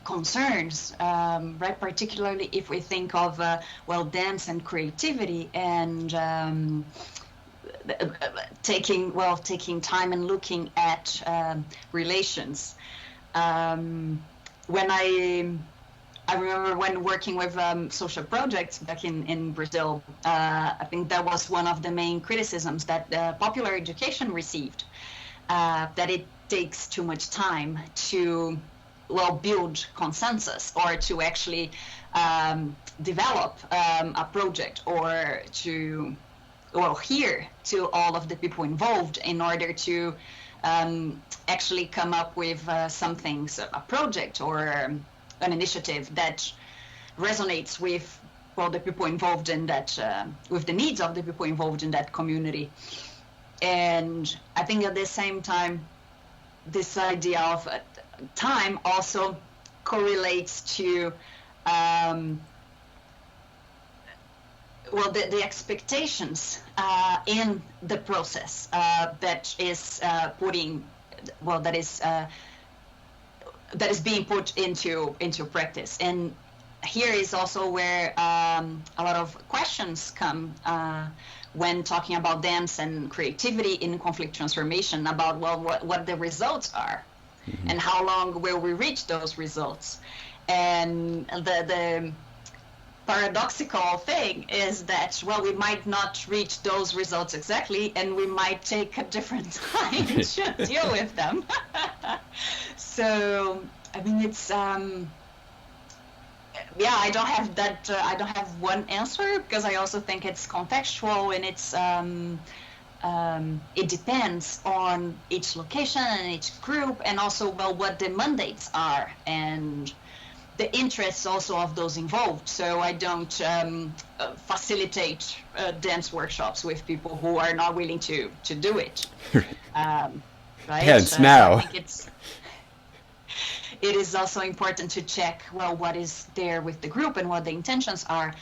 Speaker 2: concerns, right? Particularly if we think of dance and creativity, and taking time and looking at relations. When I remember when working with social projects back in Brazil, I think that was one of the main criticisms that popular education received, that it takes too much time to build consensus, or to actually develop a project, or to hear to all of the people involved in order to actually come up with some things, a project or an initiative that resonates with the people involved in that, with the needs of the people involved in that community. And I think at the same time, this idea of time also correlates to the expectations in the process that is that is being put into practice. And here is also where a lot of questions come when talking about dance and creativity in conflict transformation, about what the results are, mm-hmm. and how long will we reach those results. And the paradoxical thing is that we might not reach those results exactly, and we might take a different time to deal with them. So I mean, it's I don't have that. I don't have one answer, because I also think it's contextual, and it's it depends on each location and each group, and also what the mandates are, and the interests also of those involved. So I don't facilitate dance workshops with people who are not willing to do it. Right?
Speaker 1: Dance now.
Speaker 2: I think it is also important to check what is there with the group and what the intentions are,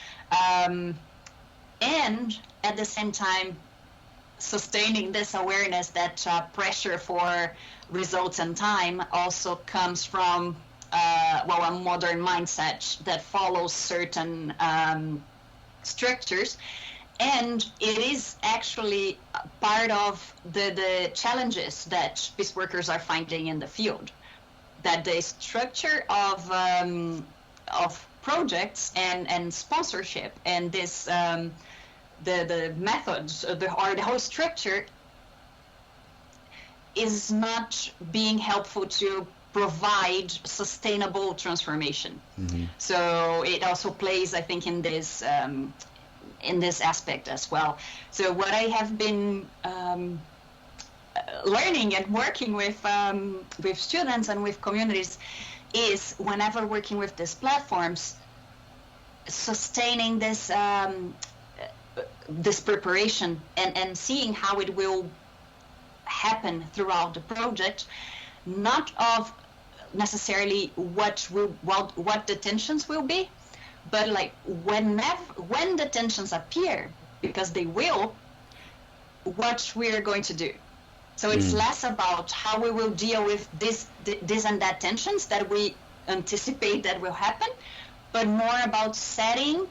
Speaker 2: and at the same time sustaining this awareness that pressure for results and time also comes from a modern mindset that follows certain structures, and it is actually part of the challenges that peace workers are finding in the field, that the structure of projects and sponsorship, and this the methods, or the whole structure is not being helpful to provide sustainable transformation. Mm-hmm. So it also plays, I think, in this aspect as well. So what I have been learning and working with students and with communities is, whenever working with these platforms, sustaining this this preparation and seeing how it will happen throughout the project, not of necessarily what the tensions will be, but like when the tensions appear, because they will, what we're going to do. So it's less about how we will deal with this and that tensions that we anticipate that will happen, but more about setting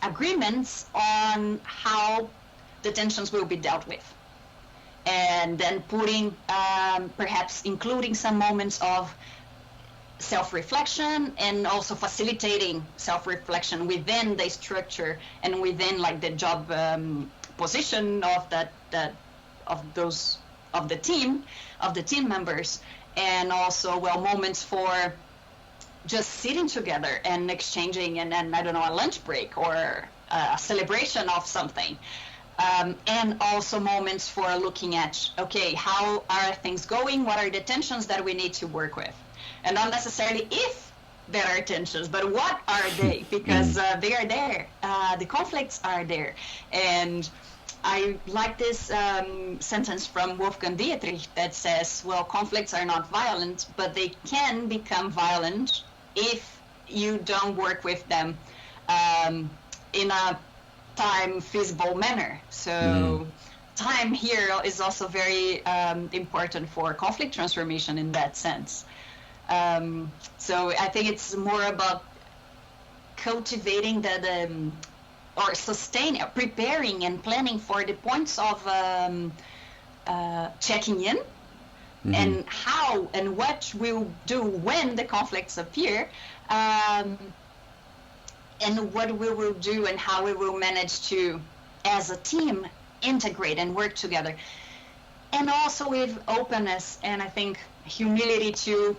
Speaker 2: agreements on how the tensions will be dealt with. And then putting, perhaps including some moments of self-reflection, and also facilitating self-reflection within the structure and within like the job position of the team members, and also moments for just sitting together and exchanging, and I don't know, a lunch break or a celebration of something. And also moments for looking at, okay, how are things going? What are the tensions that we need to work with? And not necessarily if there are tensions, but what are they? Because they are there. The conflicts are there. And I like this sentence from Wolfgang Dietrich that says, well, conflicts are not violent, but they can become violent if you don't work with them in a time feasible manner. So time here is also very important for conflict transformation in that sense. So I think it's more about cultivating or sustaining, preparing and planning for the points of checking in and how and what we'll do when the conflicts appear, and what we will do and how we will manage to, as a team, integrate and work together. And also with openness and I think humility to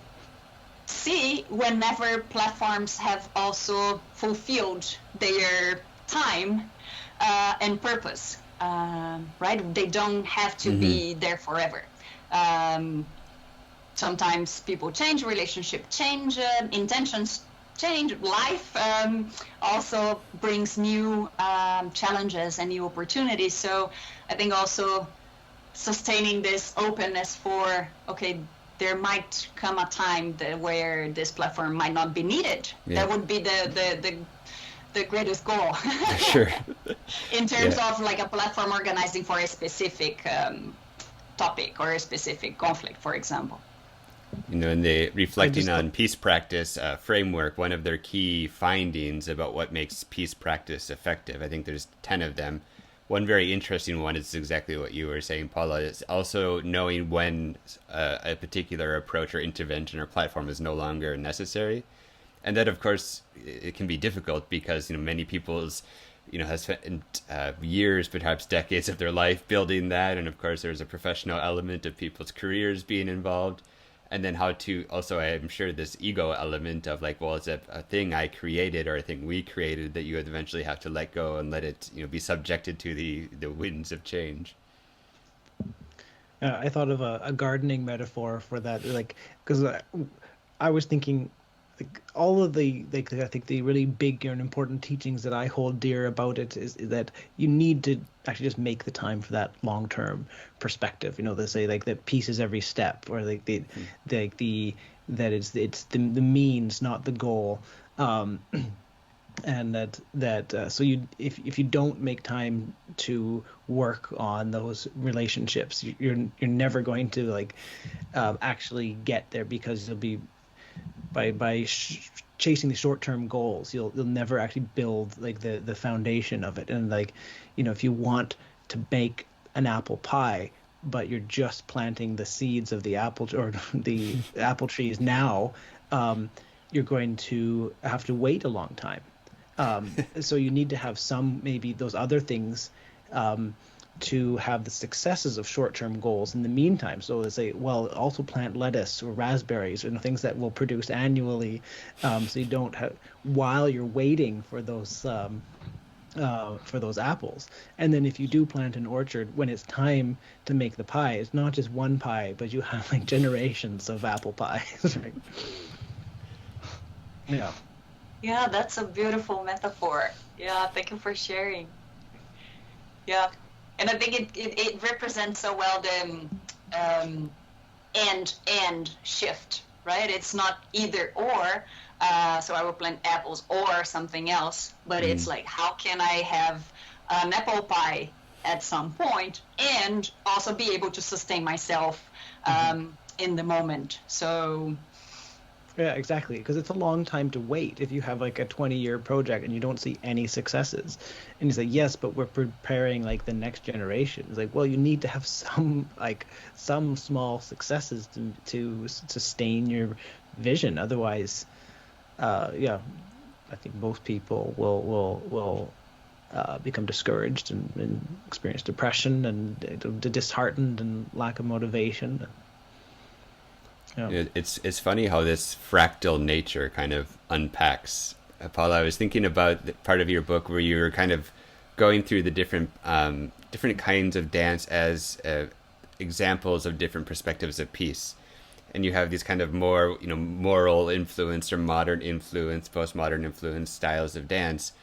Speaker 2: see whenever platforms have also fulfilled their time and purpose, right? They don't have to be there forever. Sometimes people change, relationship change, intentions change, life also brings new challenges and new opportunities. So I think also sustaining this openness for, okay, there might come a time where this platform might not be needed. Yeah. That would be the greatest goal.
Speaker 1: Sure.
Speaker 2: In terms of like a platform organizing for a specific topic or a specific conflict, for example.
Speaker 1: You know, in the Reflecting on Peace Practice framework, one of their key findings about what makes peace practice effective, I think there's 10 of them. One very interesting one is exactly what you were saying, Paula. It's also knowing when a particular approach or intervention or platform is no longer necessary. And that, of course, it can be difficult because, you know, many people's, you know, has spent years, perhaps decades of their life building that. And of course, there's a professional element of people's careers being involved. And then how to also, I'm sure, this ego element of like, well, it's a thing I created or a thing we created that you would eventually have to let go and let it, you know, be subjected to the winds of change.
Speaker 3: I thought of a gardening metaphor for that, like, because I was thinking, like, all of the, like, I think the really big and important teachings that I hold dear about it is that you need to actually just make the time for that long-term perspective. You know, they say like that peace is every step, or like that it's the means, not the goal. And so you if you don't make time to work on those relationships, you're never going to like actually get there, because you'll be by chasing the short-term goals, you'll never actually build like the foundation of it. And like, you know, if you want to bake an apple pie, but you're just planting the seeds of the apple or the apple trees now, you're going to have to wait a long time. So you need to have some, maybe those other things to have the successes of short-term goals in the meantime. So they say, well, also plant lettuce or raspberries, or things that will produce annually, so you don't have, while you're waiting for those apples. And then if you do plant an orchard, when it's time to make the pie, it's not just one pie, but you have like generations of apple pies. Right? Yeah.
Speaker 2: Yeah, that's a beautiful metaphor. Yeah, thank you for sharing. Yeah. And I think it represents so well the and shift, right? It's not either or, so I will plant apples or something else, but it's like, how can I have an apple pie at some point and also be able to sustain myself in the moment? So...
Speaker 3: Yeah, exactly. Because it's a long time to wait if you have like a 20-year project and you don't see any successes. And you say, yes, but we're preparing like the next generation. It's like, well, you need to have some small successes to sustain your vision. Otherwise, I think most people will become discouraged and experience depression and disheartened and lack of motivation.
Speaker 1: Yeah. It's funny how this fractal nature kind of unpacks. Paula, I was thinking about the part of your book where you were kind of going through the different kinds of dance as examples of different perspectives of peace. and you have these kind of more, moral influence or modern influence, postmodern influence styles of dance.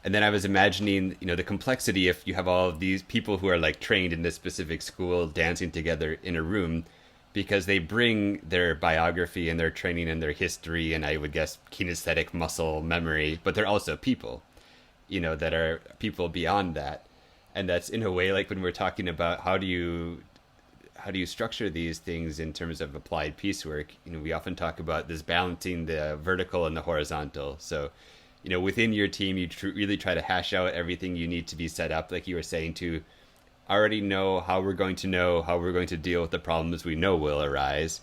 Speaker 1: And then I was imagining, the complexity if you have all of these people who are like trained in this specific school dancing together in a room, because they bring their biography and their training and their history and I would guess kinesthetic muscle memory, but they're also people, that are people beyond that. And that's in a way like when we're talking about how do you structure these things in terms of applied piecework. We often talk about this balancing the vertical and the horizontal. So within your team, you really try to hash out everything you need to be set up, like you were saying, to already know how we're going to deal with the problems we know will arise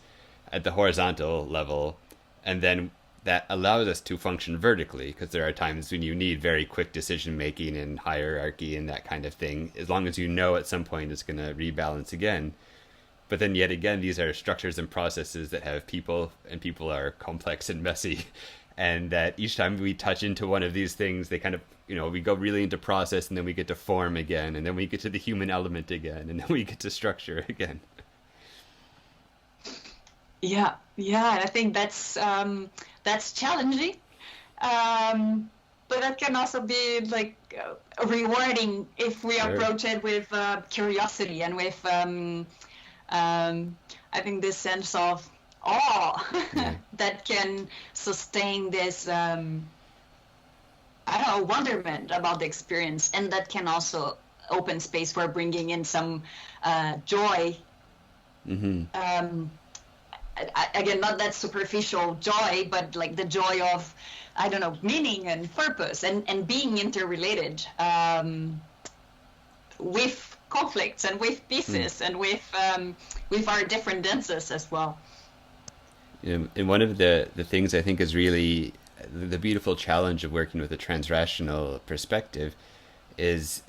Speaker 1: at the horizontal level. And then that allows us to function vertically, because there are times when you need very quick decision making and hierarchy and that kind of thing, as long as at some point it's going to rebalance again. But then yet again, these are structures and processes that have people, and people are complex and messy. And that each time we touch into one of these things, they kind of, we go really into process, and then we get to form again, and then we get to the human element again, and then we get to structure again.
Speaker 2: Yeah, I think that's challenging, but that can also be like rewarding if we approach it with curiosity and with I think this sense of awe that can sustain this wonderment about the experience, and that can also open space for bringing in some joy. Mm-hmm. Again, not that superficial joy, but like the joy of, meaning and purpose and being interrelated with conflicts and with pieces and with our different dances as well.
Speaker 1: And one of the things I think is really the beautiful challenge of working with a transrational perspective is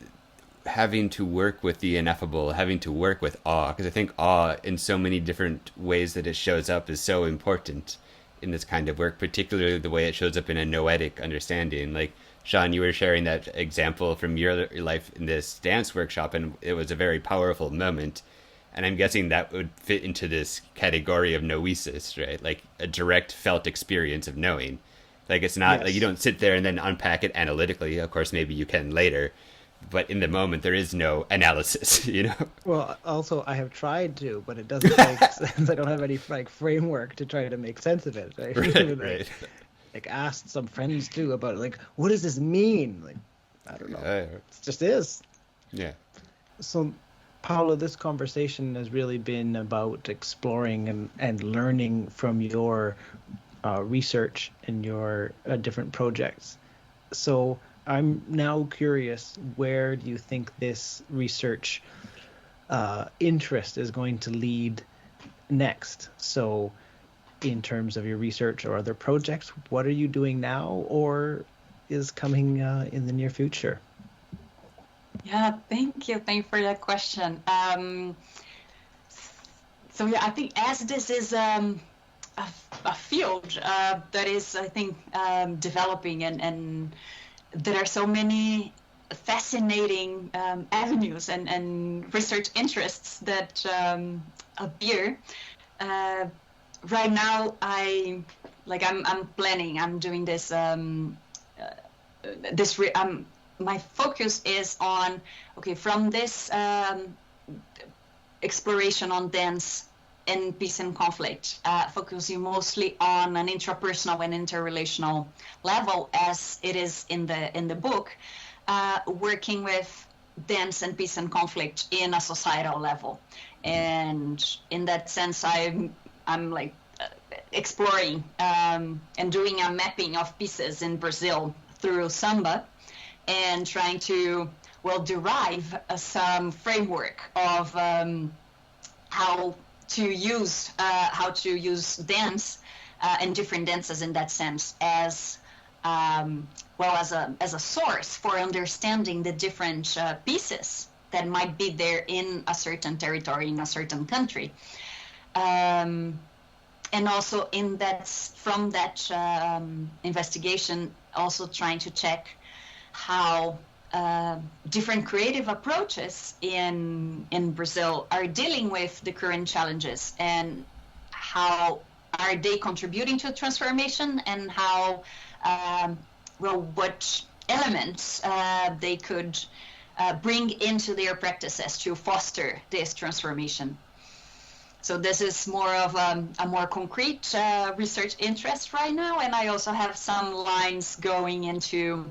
Speaker 1: having to work with the ineffable, having to work with awe, because I think awe in so many different ways that it shows up is so important in this kind of work, particularly the way it shows up in a noetic understanding. Like, Sean, you were sharing that example from your life in this dance workshop, and it was a very powerful moment. And I'm guessing that would fit into this category of noesis, right? Like a direct felt experience of knowing. Like, it's not like you don't sit there and then unpack it analytically. Of course, maybe you can later. But in the moment, there is no analysis,
Speaker 3: Well, also, I have tried to, but it doesn't make sense. I don't have any framework to try to make sense of it. Right?
Speaker 1: Right.
Speaker 3: Like, asked some friends too about like, what does this mean? Like, I don't know. It just is.
Speaker 1: Yeah.
Speaker 3: So, Paula, this conversation has really been about exploring and learning from your research and your different projects. So I'm now curious, where do you think this research interest is going to lead next? So in terms of your research or other projects, what are you doing now or is coming in the near future?
Speaker 2: Yeah, thank you. Thank you for that question. I think as this is a field that is, I think, developing and there are so many fascinating avenues and research interests that appear. Right now, I'm planning. I'm doing this. My focus is on from this exploration on dance and peace and conflict, focusing mostly on an intrapersonal and interrelational level, as it is in the book, working with dance and peace and conflict in a societal level. And in that sense, I'm exploring and doing a mapping of pieces in Brazil through samba, and trying to derive some framework of how to use dance and different dances in that sense as a source for understanding the different pieces that might be there in a certain territory, in a certain country. And also from that investigation, also trying to check how different creative approaches in Brazil are dealing with the current challenges, and how are they contributing to transformation, and how, what elements they could bring into their practices to foster this transformation. So this is more of a more concrete research interest right now, and I also have some lines going into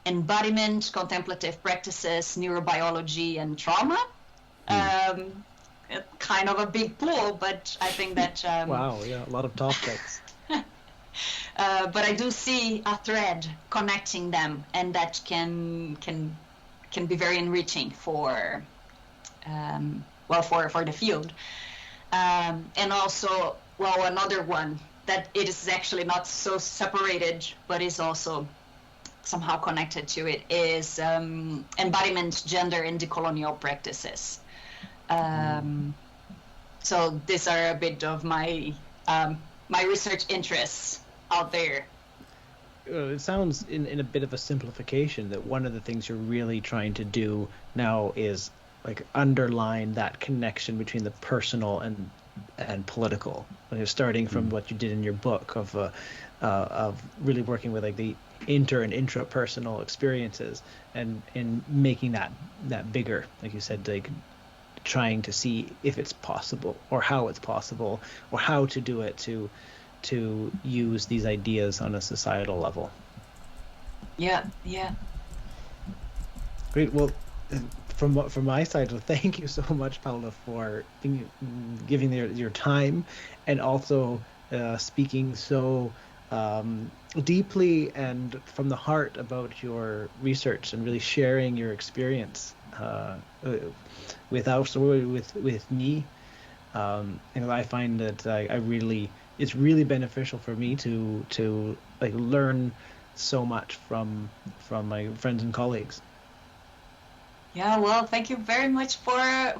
Speaker 2: embodiment, contemplative practices, neurobiology, and trauma. Kind of a big pool, but I think that
Speaker 3: wow, yeah, a lot of topics.
Speaker 2: But I do see a thread connecting them, and that can be very enriching for for the field. And also, another one that it is actually not so separated, but is also somehow connected to it, is embodiment, gender, and decolonial practices. So these are a bit of my my research interests out there.
Speaker 3: It sounds in a bit of a simplification that one of the things you're really trying to do now is like underline that connection between the personal and political. Like starting from what you did in your book of really working with like the inter and intrapersonal experiences, and in making that bigger, like you said, like trying to see if it's possible or how it's possible or how to do it to use these ideas on a societal level.
Speaker 2: Yeah.
Speaker 3: Great. Well, from my side, well, thank you so much, Paula, for giving your time, and also speaking so deeply and from the heart about your research, and really sharing your experience with me. And I find that it's really beneficial for me to like learn so much from my friends and colleagues.
Speaker 2: Yeah, well, thank you very much for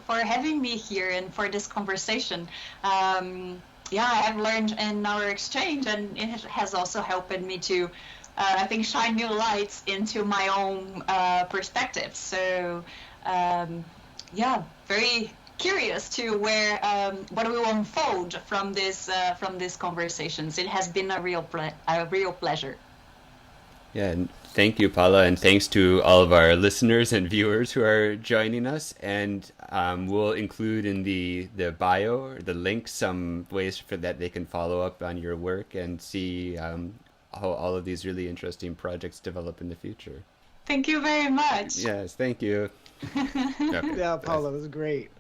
Speaker 2: having me here and for this conversation. I have learned in our exchange, and it has also helped me to, I think, shine new lights into my own perspectives. So, very curious to where what will unfold from these conversations. It has been a real pleasure.
Speaker 1: Yeah, and thank you, Paula, and thanks to all of our listeners and viewers who are joining us. And we'll include in the bio or the link some ways for that they can follow up on your work and see how all of these really interesting projects develop in the future.
Speaker 2: Thank you very much.
Speaker 1: Yes, thank you.
Speaker 3: Okay. Yeah, Paula, it was great.